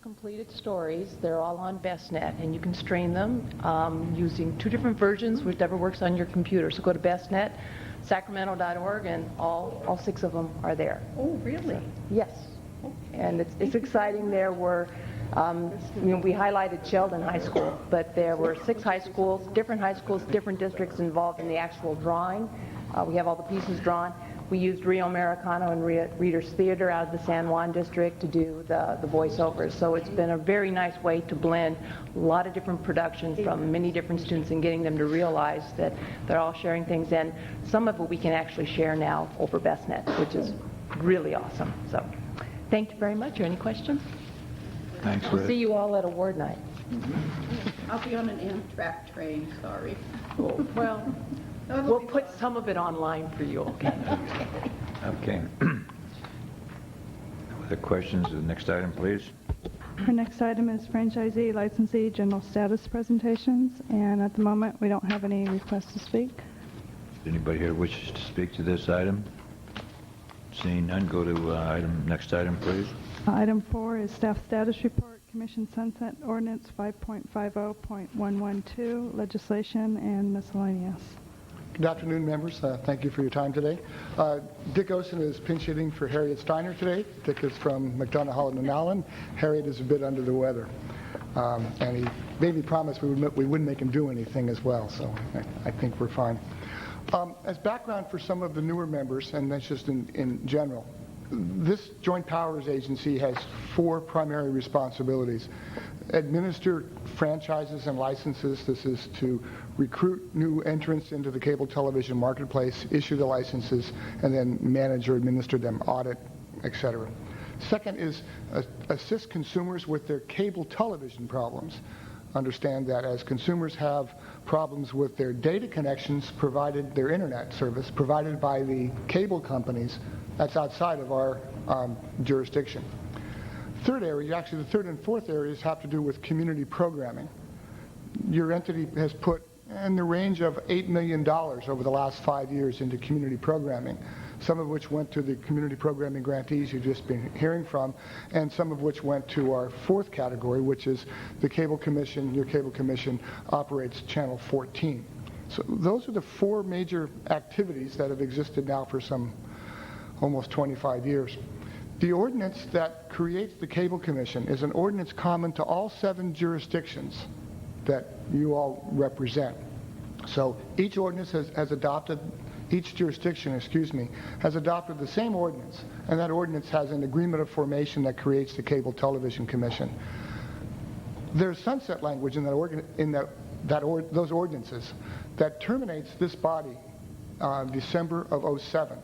Completed stories. They're all on BestNet, and you can stream them using 2 different versions, whichever works on your computer. So go to BestNet, Sacramento.org, and all 6 of them are there. Oh, really? So, yes. And it's exciting. There were, we highlighted Sheldon High School, but there were 6 high schools, different districts involved in the actual drawing. We have all the pieces drawn. We used Rio Americano and Reader's Theater out of the San Juan district to do the voiceovers. So it's been a very nice way to blend a lot of different productions from many different students and getting them to realize that they're all sharing things. And some of it we can actually share now over BestNet, which is really awesome. So thank you very much. Any questions? Thanks, We'll see you all at award night. I'll be on an Amtrak train, sorry. Well, we'll put some of it online for you, okay? Okay. Other questions? The next item, please. Our next item is franchisee, licensee, general status presentations, and at the moment we don't have any requests to speak. Anybody here wishes to speak to this item? Seeing none, go to next item, please. Item 4 is staff status report, Commission Sunset Ordinance 5.50.112, legislation and miscellaneous. Good afternoon, members. Thank you for your time today. Dick Osen is pinch hitting for Harriet Steiner today. Dick is from McDonough, Holland, and Allen. Harriet is a bit under the weather. And he made me promise we wouldn't make him do anything as well, so I think we're fine. As background for some of the newer members, and that's just in general, this Joint Powers Agency has 4 primary responsibilities. Administer franchises and licenses. This is to recruit new entrants into the cable television marketplace, issue the licenses, and then manage or administer them, audit, etc. Second is assist consumers with their cable television problems. Understand that as consumers have problems with their data connections provided, their internet service provided by the cable companies, that's outside of our jurisdiction. Third area, actually the third and fourth areas have to do with community programming. Your entity has put in the range of $8 million over the last 5 years into community programming, some of which went to the community programming grantees you've just been hearing from, and some of which went to our 4th category, which is the Cable Commission. Your Cable Commission operates Channel 14. So those are the 4 major activities that have existed now for some almost 25 years. The ordinance that creates the Cable Commission is an ordinance common to all 7 jurisdictions that you all represent. So each ordinance has adopted, each jurisdiction, has adopted the same ordinance, and that ordinance has an agreement of formation that creates the Cable Television Commission. There's sunset language in those ordinances that terminates this body December of '07.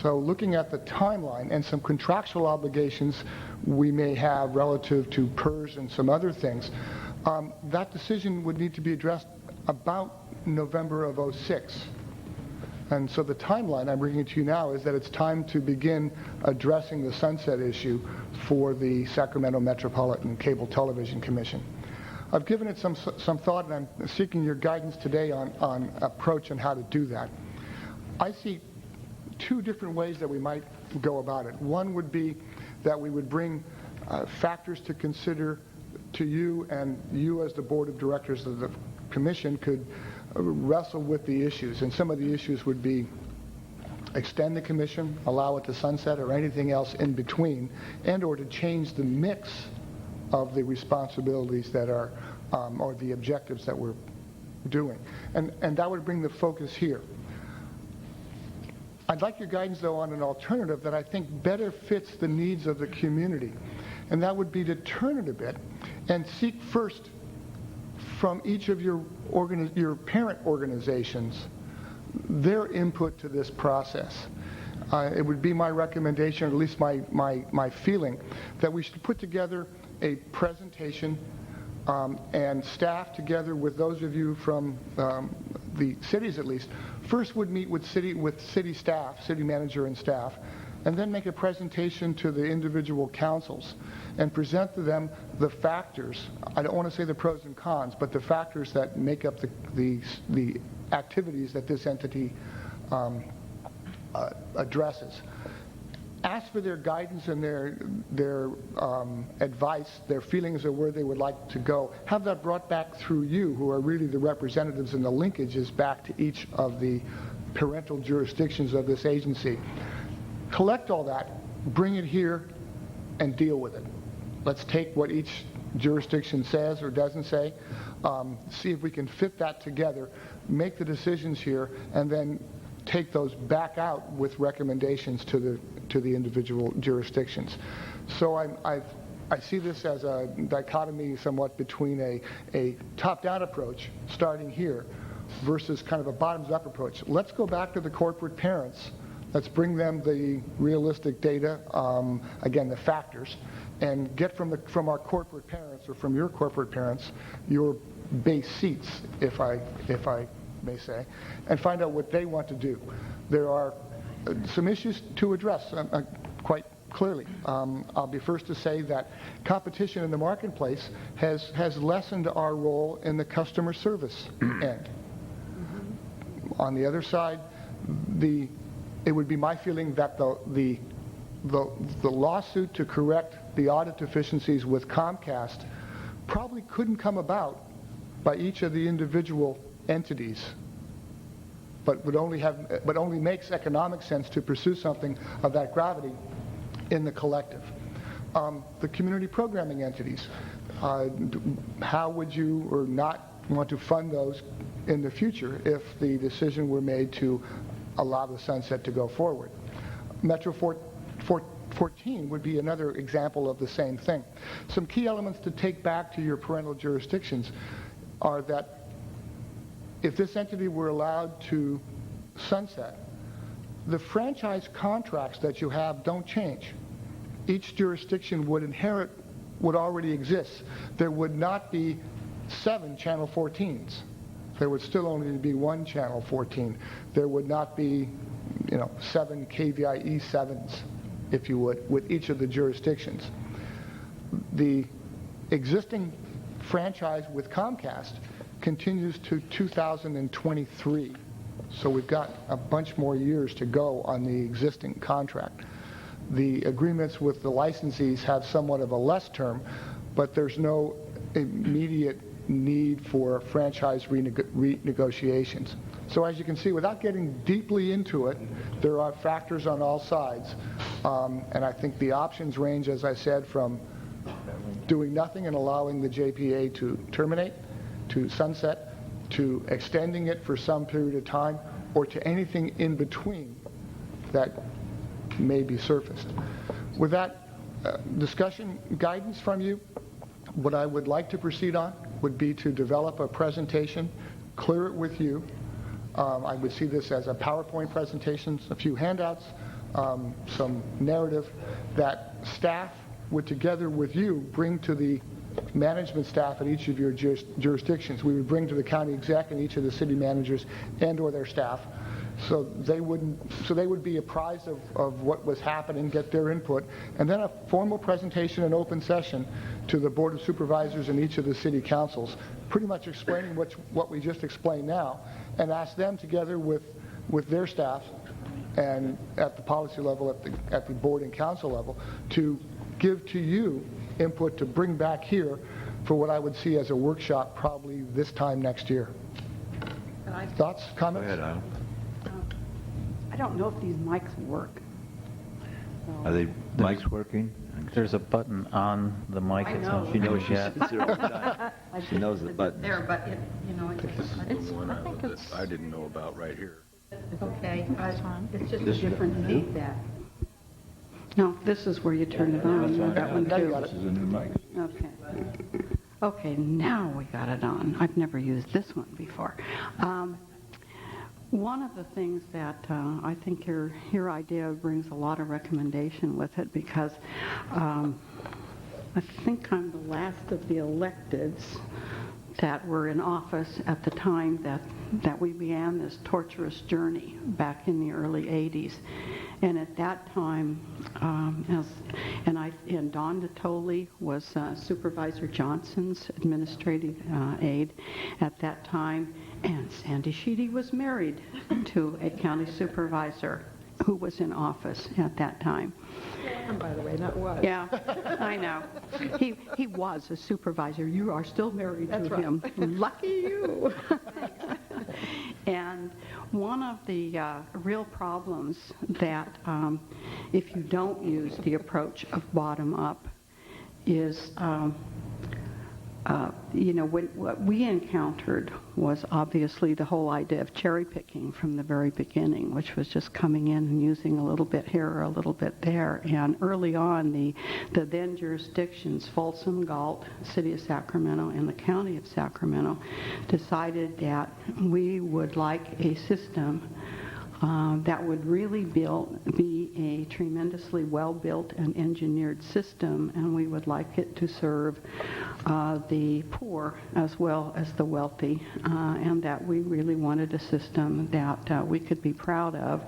So looking at the timeline and some contractual obligations we may have relative to PERS and some other things, that decision would need to be addressed about November of '06. And so the timeline I'm bringing to you now is that it's time to begin addressing the sunset issue for the Sacramento Metropolitan Cable Television Commission. I've given it some thought, and I'm seeking your guidance today on approach and how to do that. I see two different ways that we might go about it. One would be that we would bring factors to consider to you, and you as the board of directors of the commission could wrestle with the issues. And some of the issues would be extend the commission, allow it to sunset, or anything else in between, and or to change the mix of the responsibilities that are, or the objectives that we're doing. And that would bring the focus here. I'd like your guidance, though, on an alternative that I think better fits the needs of the community. And that would be to turn it a bit and seek first from each of your parent organizations their input to this process. It would be my recommendation, or at least my feeling, that we should put together a presentation and staff, together with those of you from the cities at least, first would meet with city staff, city manager and staff, and then make a presentation to the individual councils and present to them the factors. I don't want to say the pros and cons, but the factors that make up the activities that this entity addresses. Ask for their guidance and their advice, their feelings of where they would like to go. Have that brought back through you, who are really the representatives and the linkages back to each of the parental jurisdictions of this agency. Collect all that, bring it here, and deal with it. Let's take what each jurisdiction says or doesn't say, see if we can fit that together, make the decisions here, and then take those back out with recommendations to the individual jurisdictions. So I see this as a dichotomy somewhat between a top-down approach, starting here, versus kind of a bottoms-up approach. Let's go back to the corporate parents. Let's bring them the realistic data, again, the factors, and get from our corporate parents, or from your corporate parents, your base seats, if I may say, and find out what they want to do. There are some issues to address quite clearly. I'll be first to say that competition in the marketplace has lessened our role in the customer service end. On the other side, it would be my feeling that the lawsuit to correct the audit deficiencies with Comcast probably couldn't come about by each of the individual entities, but only makes economic sense to pursue something of that gravity in the collective. The community programming entities, how would you or not want to fund those in the future if the decision were made to allow the sunset to go forward? Metro 14 would be another example of the same thing. Some key elements to take back to your parental jurisdictions are that if this entity were allowed to sunset, the franchise contracts that you have don't change. Each jurisdiction would inherit what already exists. There would not be 7 Channel 14s. There would still only be 1 Channel 14. There would not be, 7 KVIE 7s, if you would, with each of the jurisdictions. The existing franchise with Comcast continues to 2023. So we've got a bunch more years to go on the existing contract. The agreements with the licensees have somewhat of a less term, but there's no immediate need for franchise renegotiations. So as you can see, without getting deeply into it, there are factors on all sides. And I think the options range, as I said, from doing nothing and allowing the JPA to terminate, to sunset, to extending it for some period of time, or to anything in between that may be surfaced. With that discussion guidance from you, what I would like to proceed on would be to develop a presentation, clear it with you. I would see this as a PowerPoint presentation, a few handouts, some narrative that staff would, together with you, bring to the management staff at each of your jurisdictions. We would bring to the county exec and each of the city managers and or their staff So they would be apprised of what was happening, get their input, and then a formal presentation in open session to the Board of Supervisors and each of the city councils, pretty much explaining what we just explained now, and ask them together with their staff and at the policy level, at the board and council level, to give to you input to bring back here for what I would see as a workshop probably this time next year. Thoughts, comments? Go ahead, Adam. I don't know if these mics work. Are the mics working? There's a button on the mic. I It's know. not She knows figured yet. she's zero time. She knows the button. There, but it, it's, one I think it's, I didn't know about right here. okay, it's just a This is different new? feedback. No, this is where you turn it on, that one too. This is a new mic. Okay. Okay, now we got it on. I've never used this one before. One of the things that I think your idea brings a lot of recommendation with it, because I think I'm the last of the electeds that were in office at the time that we began this torturous journey back in the early 80s. And at that time, and Don Natoli was Supervisor Johnson's administrative aide at that time, and Sandy Sheedy was married to a county supervisor who was in office at that time. By the way, not was. Yeah, I know. He was a supervisor. You are still married to him. Lucky you. And one of the real problems that if you don't use the approach of bottom up is, what we encountered was obviously the whole idea of cherry picking from the very beginning, which was just coming in and using a little bit here or a little bit there. And early on, the then jurisdictions, Folsom, Galt, City of Sacramento, and the County of Sacramento, decided that we would like a system that would really be a tremendously well-built and engineered system, and we would like it to serve the poor as well as the wealthy, and that we really wanted a system that we could be proud of.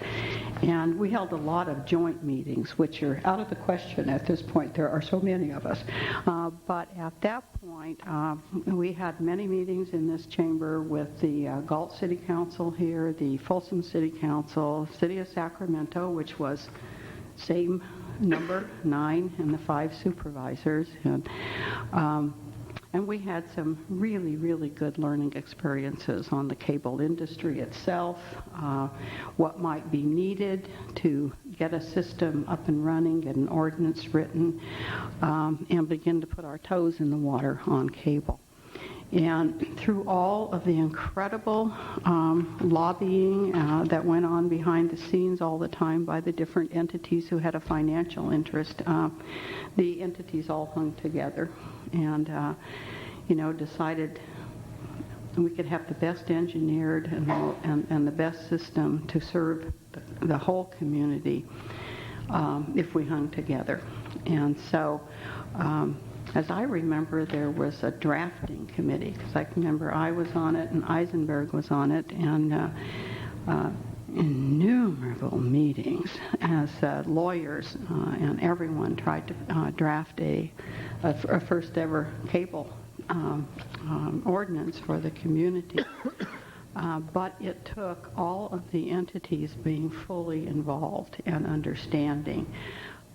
And we held a lot of joint meetings, which are out of the question at this point. There are so many of us. But at that point, we had many meetings in this chamber with the Galt City Council here, the Folsom City Council, City of Sacramento, which was same number, 9, and the 5 supervisors. And we had some really, really good learning experiences on the cable industry itself, what might be needed to get a system up and running, get an ordinance written, and begin to put our toes in the water on cable. And through all of the incredible lobbying that went on behind the scenes all the time by the different entities who had a financial interest, the entities all hung together and, decided we could have the best engineered and the best system to serve the whole community if we hung together. And so, as I remember, there was a drafting committee, because I can remember I was on it and Eisenberg was on it, and innumerable meetings as lawyers and everyone tried to draft a first ever cable ordinance for the community. But it took all of the entities being fully involved and understanding.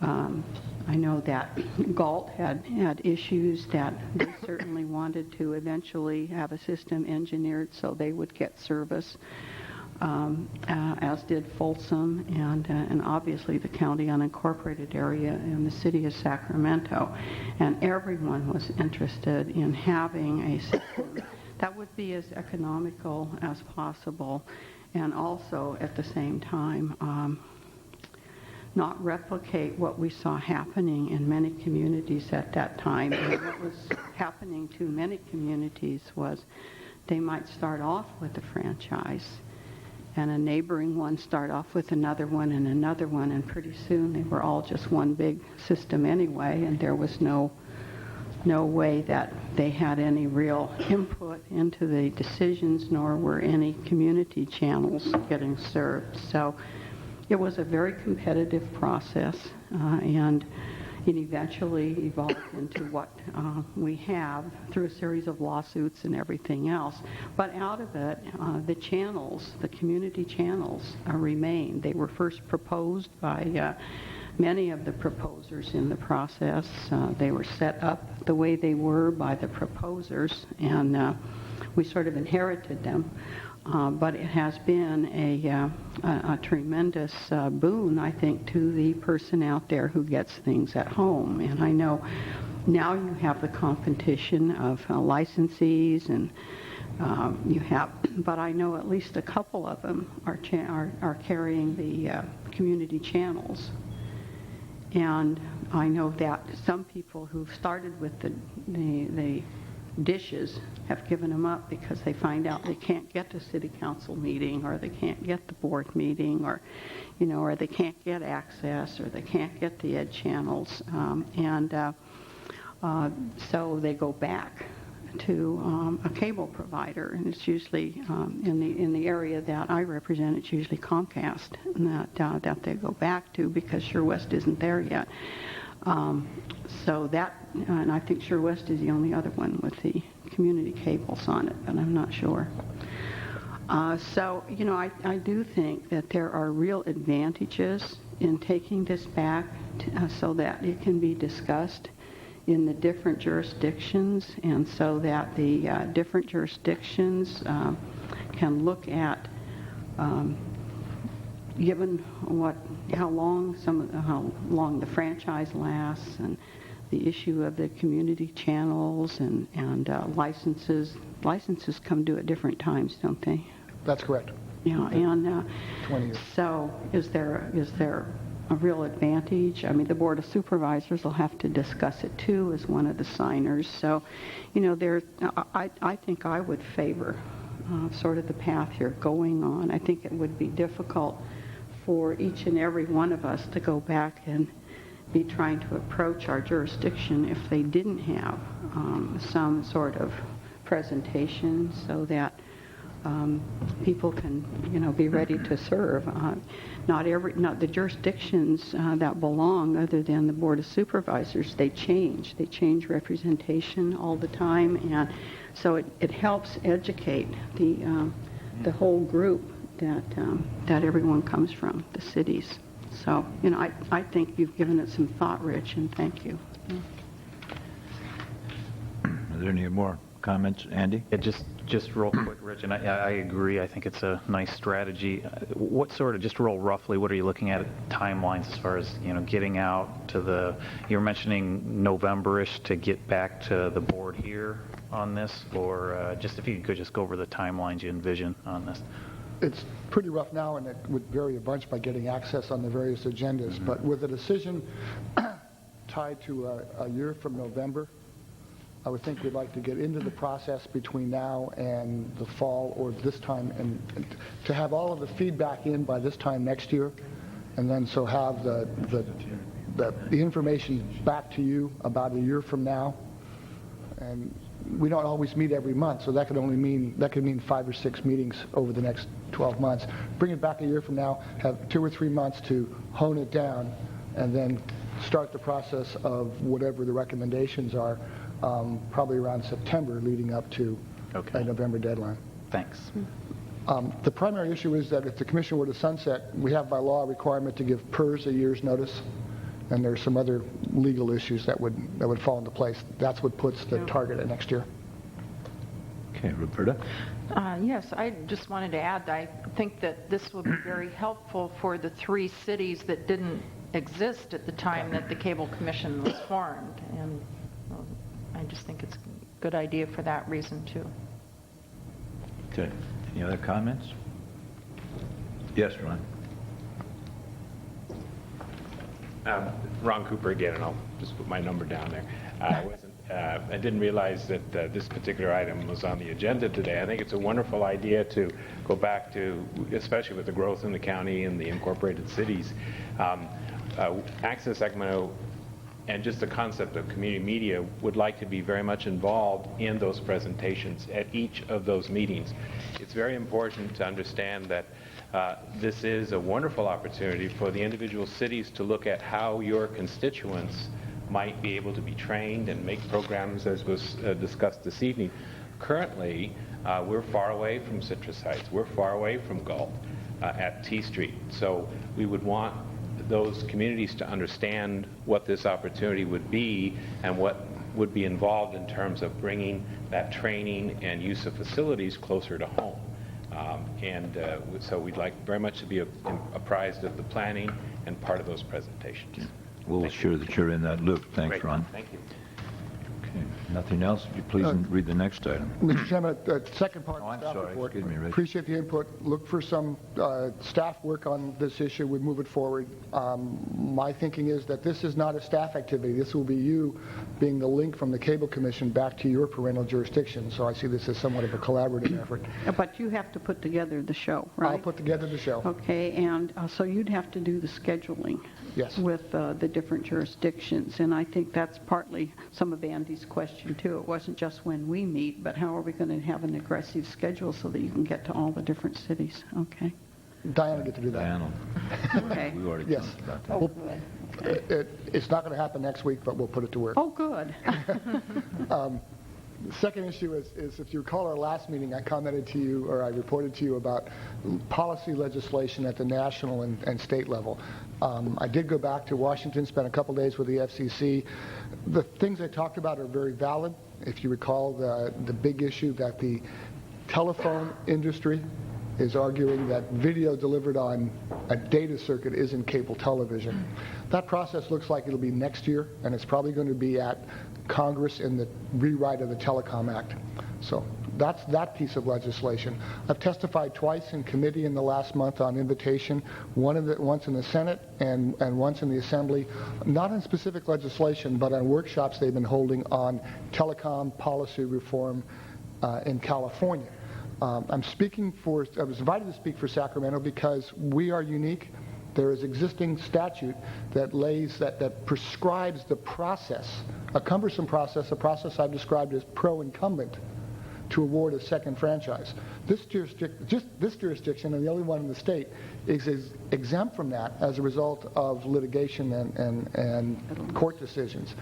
I know that Galt had issues that they certainly wanted to eventually have a system engineered so they would get service, as did Folsom and obviously the county unincorporated area and the city of Sacramento. And everyone was interested in having a system that would be as economical as possible, and also at the same time not replicate what we saw happening in many communities at that time. And what was happening to many communities was they might start off with a franchise, and a neighboring one start off with another one, and pretty soon they were all just one big system anyway, and there was no no way that they had any real input into the decisions, nor were any community channels getting served. So it was a very competitive process, and it eventually evolved into what we have through a series of lawsuits and everything else. But out of it, the channels, the community channels, remain. They were first proposed by many of the proposers in the process. They were set up the way they were by the proposers, and we sort of inherited them. But it has been a tremendous boon, I think, to the person out there who gets things at home. And I know now you have the competition of licensees, and you have, but I know at least a couple of them are carrying the community channels. And I know that some people who've started with the dishes have given them up because they find out they can't get to city council meeting, or they can't get the board meeting, or or they can't get access, or they can't get the ed channels, so they go back to a cable provider, and it's usually in the area that I represent, it's usually Comcast that they go back to, because Sure West isn't there yet. So that, and I think Sure West is the only other one with the community cables on it, but I'm not sure. So, I do think that there are real advantages in taking this back so that it can be discussed in the different jurisdictions, and so that the different jurisdictions can look at, given how long the franchise lasts, and the issue of the community channels and licenses. Licenses come due at different times, don't they? That's correct. Yeah, and 20 years. So is there a real advantage? I mean, the Board of Supervisors will have to discuss it too as one of the signers. So, I think I would favor sort of the path you're going on. I think it would be difficult for each and every one of us to go back and be trying to approach our jurisdiction if they didn't have some sort of presentation, so that people can, be ready to serve. Not the jurisdictions that belong, other than the Board of Supervisors, they change. They change representation all the time, and so it helps educate the whole group that everyone comes from, the cities. So, I think you've given it some thought, Rich, and thank you. Are there any more comments, Andy? Yeah, just real quick, Rich, and I agree. I think it's a nice strategy. What sort of, just real roughly, what are you looking at timelines as far as, getting out to you were mentioning November-ish to get back to the board here on this, or just if you could just go over the timelines you envision on this? It's pretty rough now, and it would vary a bunch by getting access on the various agendas. But with a decision tied to a year from November, I would think we'd like to get into the process between now and the fall, or this time, and to have all of the feedback in by this time next year, and then so have the information back to you about a year from now. And we don't always meet every month, so that could mean 5 or 6 meetings over the next 12 months. Bring it back a year from now, have 2 or 3 months to hone it down, and then start the process of whatever the recommendations are, probably around September, leading up to a November deadline. Thanks. The primary issue is that if the commission were to sunset, we have by law a requirement to give PERS a year's notice, and there's some other legal issues that would fall into place. That's what puts the target at next year. Okay, Roberta? Yes, I just wanted to add, I think that this would be very helpful for the 3 cities that didn't exist at the time that the Cable Commission was formed, and I just think it's a good idea for that reason too. Okay. Any other comments? Yes, Ron. Ron Cooper again, and I'll just put my number down there. I didn't realize that this particular item was on the agenda today. I think it's a wonderful idea to go back to, especially with the growth in the county and the incorporated cities. Access Sacramento and just the concept of community media would like to be very much involved in those presentations at each of those meetings. It's very important to understand that this is a wonderful opportunity for the individual cities to look at how your constituents might be able to be trained and make programs, as was discussed this evening. Currently, we're far away from Citrus Heights. We're far away from Galt at T Street. So we would want those communities to understand what this opportunity would be and what would be involved in terms of bringing that training and use of facilities closer to home. So we'd like very much to be apprised of the planning and part of those presentations. We'll ensure that you're in that loop. Thanks, Great. Ron. Thank you. Okay. Nothing else? Would you please read the next item? Mr. Chairman, second part of the staff sorry. report. Excuse me, Rich. Appreciate the input. Look for some staff work on this issue. We move it forward. My thinking is that this is not a staff activity. This will be you being the link from the Cable Commission back to your parental jurisdiction. So I see this as somewhat of a collaborative effort. But you have to put together the show, right? I'll put together the show. Okay, and so you'd have to do the scheduling. Yes. With the different jurisdictions, and I think that's partly some of Andy's question too. It wasn't just when we meet, but how are we going to have an aggressive schedule so that you can get to all the different cities? Okay. Diana get to do that. Diana. Okay. We already Yes. talked about that. Oh, good. It's not going to happen next week, but we'll put it to work. Oh, good. The second issue is, if you recall our last meeting, I commented to you, or I reported to you about policy legislation at the national and state level. I did go back to Washington, spent a couple days with the FCC. The things I talked about are very valid. If you recall the big issue that the telephone industry is arguing that video delivered on a data circuit isn't cable television. That process looks like it'll be next year, and it's probably going to be at Congress in the rewrite of the Telecom Act. So that's that piece of legislation. I've testified twice in committee in the last month on invitation, once in the Senate and once in the Assembly, not on specific legislation, but on workshops they've been holding on telecom policy reform in California. I was invited to speak for Sacramento because we are unique. There is existing statute that prescribes the process, a cumbersome process, a process I've described as pro-incumbent, to award a second franchise. This jurisdiction, and the only one in the state, is exempt from that as a result of litigation and court decisions.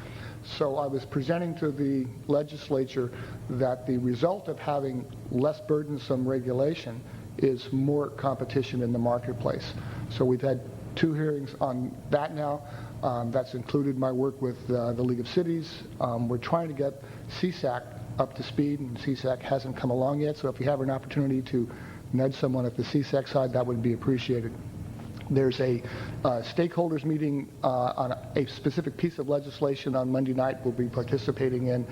So I was presenting to the legislature that the result of having less burdensome regulation is more competition in the marketplace. So we've had 2 hearings on that now. That's included my work with the League of Cities. We're trying to get CSAC up to speed, and CSAC hasn't come along yet, so if you have an opportunity to nudge someone at the CSAC side, that would be appreciated. There's a stakeholders meeting on a specific piece of legislation on Monday night we'll be participating in.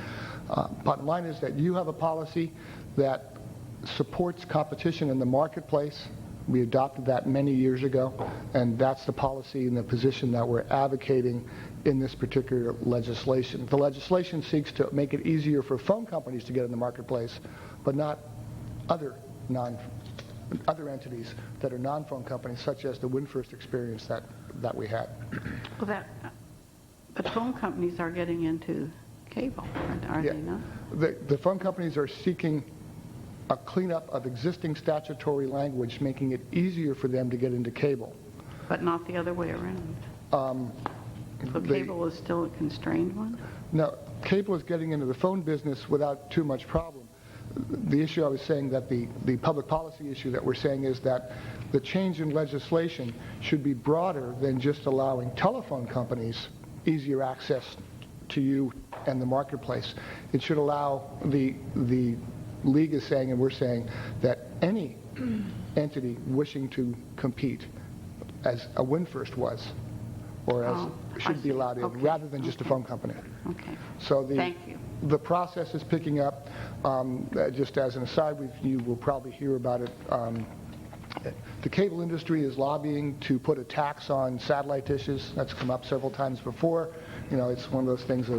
Bottom line is that you have a policy that supports competition in the marketplace. We adopted that many years ago, and that's the policy and the position that we're advocating in this particular legislation. The legislation seeks to make it easier for phone companies to get in the marketplace, but not other entities that are non-phone companies, such as the WinFirst experience that we had. Well, but phone companies are getting into cable, are they not? The phone companies are seeking a cleanup of existing statutory language, making it easier for them to get into cable. But not the other way around. So cable is still a constrained one? No, cable is getting into the phone business without too much problem. The issue I was saying that the public policy issue that we're saying is that the change in legislation should be broader than just allowing telephone companies easier access to you and the marketplace. It should allow the League is saying, and we're saying, that any entity wishing to compete, as a WinFirst was, or as should be allowed in, rather than just a phone company. Okay. So Thank you. The process is picking up. Just as an aside, you will probably hear about it. The cable industry is lobbying to put a tax on satellite dishes. That's come up several times before. You know, it's one of those things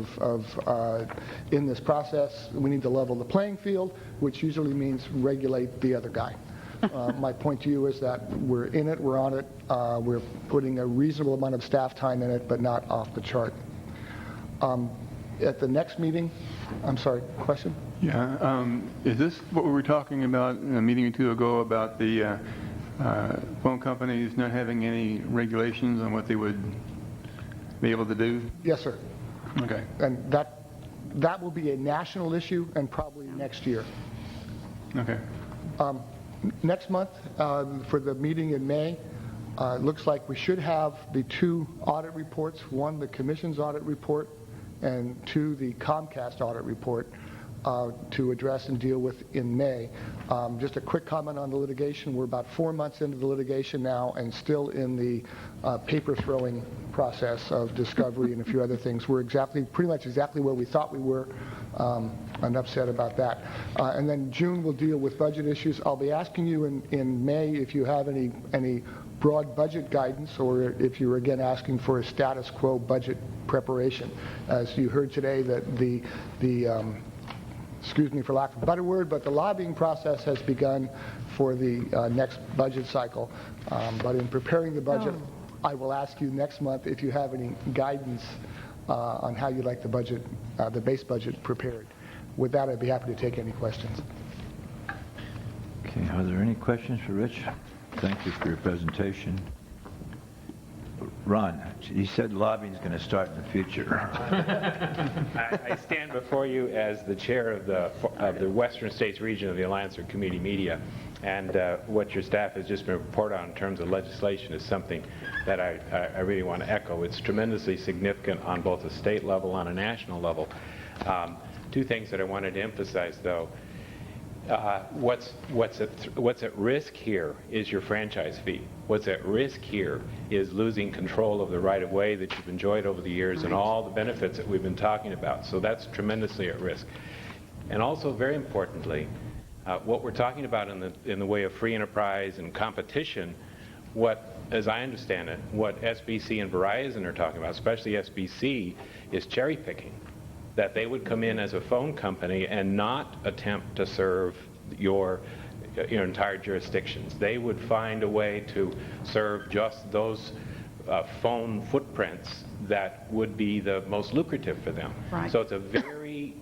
in this process, we need to level the playing field, which usually means regulate the other guy. My point to you is that we're in it, we're on it, we're putting a reasonable amount of staff time in it, but not off the chart. At the next meeting, I'm sorry, question? Yeah, is this what we were talking about in a meeting or two ago about the phone companies not having any regulations on what they would be able to do? Yes, sir. Okay. And that will be a national issue and probably next year. Okay. Next month, for the meeting in May, it looks like we should have the 2 audit reports, one, the Commission's audit report, and 2, the Comcast audit report to address and deal with in May. Just a quick comment on the litigation. We're about 4 months into the litigation now and still in the paper throwing process of discovery and a few other things. We're pretty much exactly where we thought we were. Enough said about that. And then June we'll deal with budget issues. I'll be asking you in May if you have any broad budget guidance, or if you're again asking for a status quo budget preparation. As you heard today, that excuse me for lack of a better word, but the lobbying process has begun for the next budget cycle. But in preparing the budget, I will ask you next month if you have any guidance on how you'd like the budget, the base budget prepared. With that, I'd be happy to take any questions. Okay, are there any questions for Rich? Thank you for your presentation. Ron, he said lobbying is going to start in the future. I stand before you as the chair of the Western States region of the Alliance for Community Media, and what your staff has just been reported on in terms of legislation is something that I really want to echo. It's tremendously significant on both a state level and a national level. 2 things that I wanted to emphasize, though. What's at risk here is your franchise fee. What's at risk here is losing control of the right-of-way that you've enjoyed over the years and all the benefits that we've been talking about. So that's tremendously at risk. And also, very importantly, what we're talking about in the way of free enterprise and competition, as I understand it, what SBC and Verizon are talking about, especially SBC, is cherry picking. That they would come in as a phone company and not attempt to serve your entire jurisdictions. They would find a way to serve just those phone footprints that would be the most lucrative for them. Right. So it's a very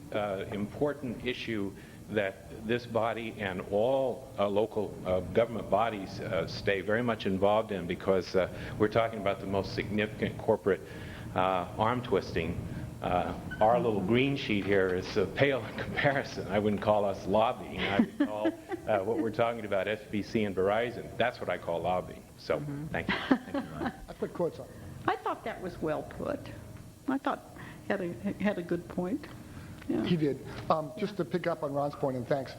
important issue that this body and all local government bodies stay very much involved in, because we're talking about the most significant corporate arm twisting. Our little green sheet here is pale in comparison. I wouldn't call us lobbying. I would call what we're talking about SBC and Verizon. That's what I call lobbying. So, thank you. Thank you, Ron. I put quotes on it. I thought that was well put. I thought had a good point. Yeah. He did. Just to pick up on Ron's point, and thanks.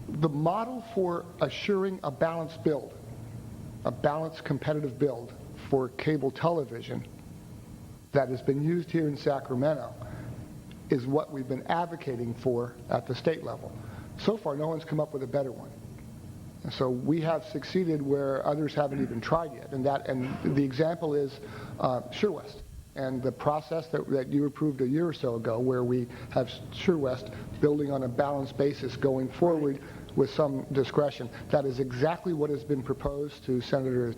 The model for assuring a balanced build, a balanced competitive build for cable television that has been used here in Sacramento is what we've been advocating for at the state level. So far, no one's come up with a better one. And so we have succeeded where others haven't even tried yet. And the example is SureWest and the process that you approved a year or so ago, where we have SureWest building on a balanced basis going forward with some discretion. That is exactly what has been proposed to Senator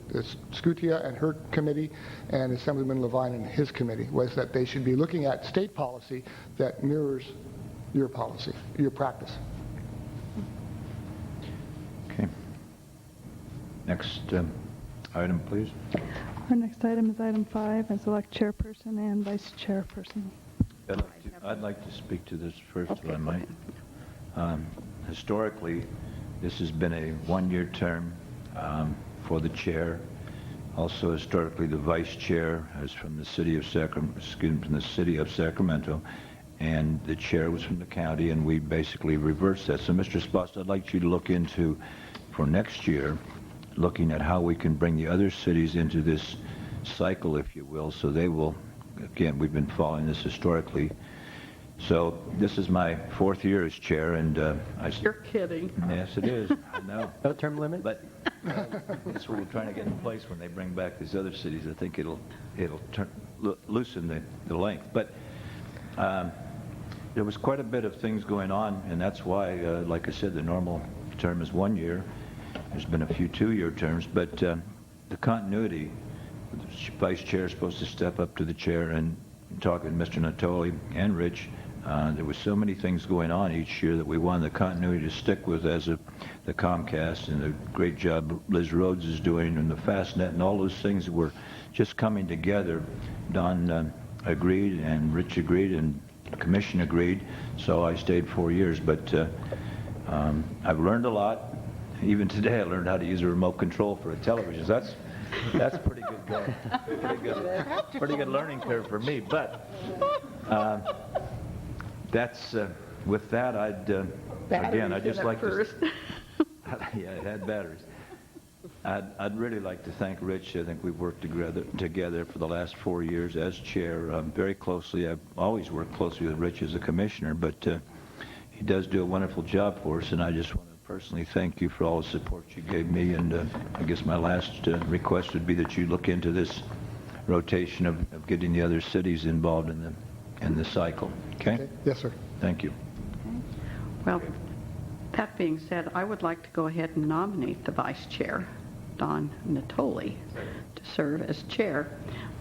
Scutia and her committee and Assemblyman Levine and his committee, was that they should be looking at state policy that mirrors your policy, your practice. Okay. Next item, please. Our next item is item 5, and select chairperson and vice chairperson. I'd like to speak to this first, if I might. Historically, this has been a 1-year term for the chair. Also, historically, the vice chair is from the city of Sacramento, and the chair was from the county, and we basically reversed that. So, Mr. Spost, I'd like you to look into, for next year, looking at how we can bring the other cities into this cycle, if you will, so they will, again, we've been following this historically. So this is my 4th year as chair, and You're kidding. Yes, it is. I know. No term limit? But that's what we're trying to get in place when they bring back these other cities. I think it'll loosen the length. But there was quite a bit of things going on, and that's why, like I said, the normal term is 1 year. There's been a few 2-year terms, but the continuity, the vice chair is supposed to step up to the chair and talking to Mr. Natoli and Rich, there was so many things going on each year that we wanted the continuity to stick with as the Comcast and the great job Liz Rhodes is doing and the FastNet and all those things that were just coming together. Don agreed and Rich agreed and the commission agreed, so I stayed 4 years. But I've learned a lot. Even today I learned how to use a remote control for a television. That's pretty good going. Pretty good learning curve for me. But that's with that. I'd just like to. Yeah, it had batteries. I'd really like to thank Rich. I think we've worked together for the last 4 years as chair very closely. I've always worked closely with Rich as a commissioner, but he does do a wonderful job for us, and I just want to personally thank you for all the support you gave me. And I guess my last request would be that you look into this rotation of getting the other cities involved in the cycle. Okay? Yes, sir. Thank you. Well, that being said, I would like to go ahead and nominate the vice chair, Don Natoli, to serve as chair.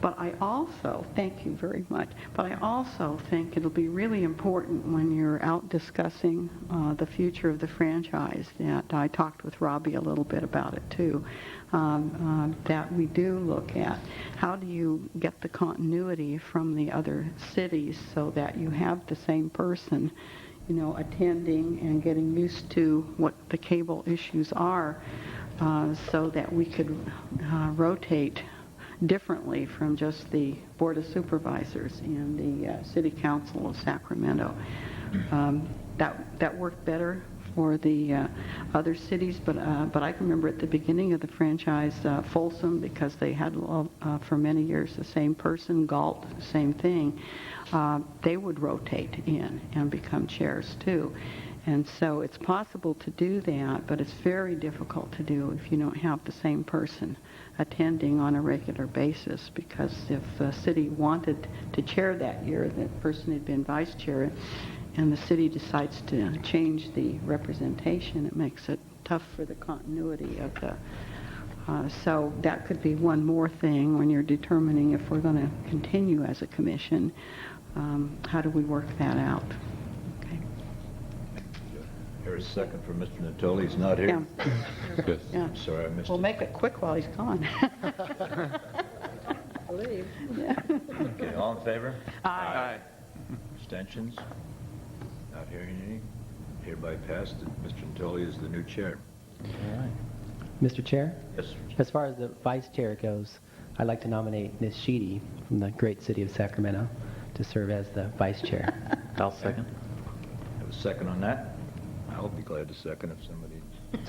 But I also, thank you very much, but I also think it'll be really important when you're out discussing the future of the franchise, that I talked with Robbie a little bit about it too, that we do look at how do you get the continuity from the other cities so that you have the same person, you know, attending and getting used to what the cable issues are, so that we could rotate differently from just the Board of Supervisors and the City Council of Sacramento. That worked better for the other cities, but I can remember at the beginning of the franchise, Folsom, because they had for many years the same person, Galt, same thing, they would rotate in and become chairs too. And so it's possible to do that, but it's very difficult to do if you don't have the same person attending on a regular basis, because if the city wanted to chair that year, that person had been vice chair, and the city decides to change the representation, it makes it tough for the continuity of the so that could be one more thing when you're determining if we're going to continue as a commission. How do we work that out? Here's a second for Mr. Natoli. He's not here. Yeah. Good. Yeah. Sorry, I missed We'll it. make it quick while he's gone. Believe. Yeah. Okay, all in favor? Aye. Abstentions? Not hearing any. Hereby passed that Mr. Natoli is the new chair. All right. Mr. Chair? Yes, sir. As far as the vice chair goes, I'd like to nominate Ms. Sheedy from the great city of Sacramento to serve as the vice chair. I'll second. Have a second on that? I'll be glad to second if somebody...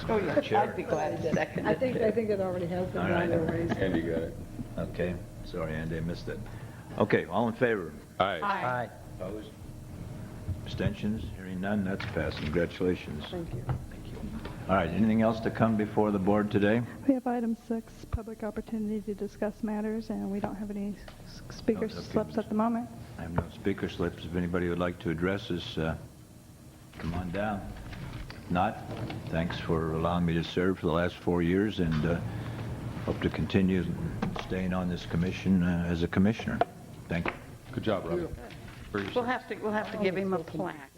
Oh, yeah, Chair. I'd be glad to second it. I think it already has been All right. done ways. Andy got it. Okay. Sorry, Andy, I missed it. Okay, all in favor? Aye. Aye. Opposed? Abstentions? Hearing none, that's passed. Congratulations. Thank you. All right, anything else to come before the board today? We have item 6, public opportunity to discuss matters, and we don't have any speaker Okay. slips at the moment. I have no speaker slips. If anybody would like to address us, come on down. If not, thanks for allowing me to serve for the last 4 years, and hope to continue staying on this commission as a commissioner. Thank you. Good job, Robbie. We'll have to give him a plaque.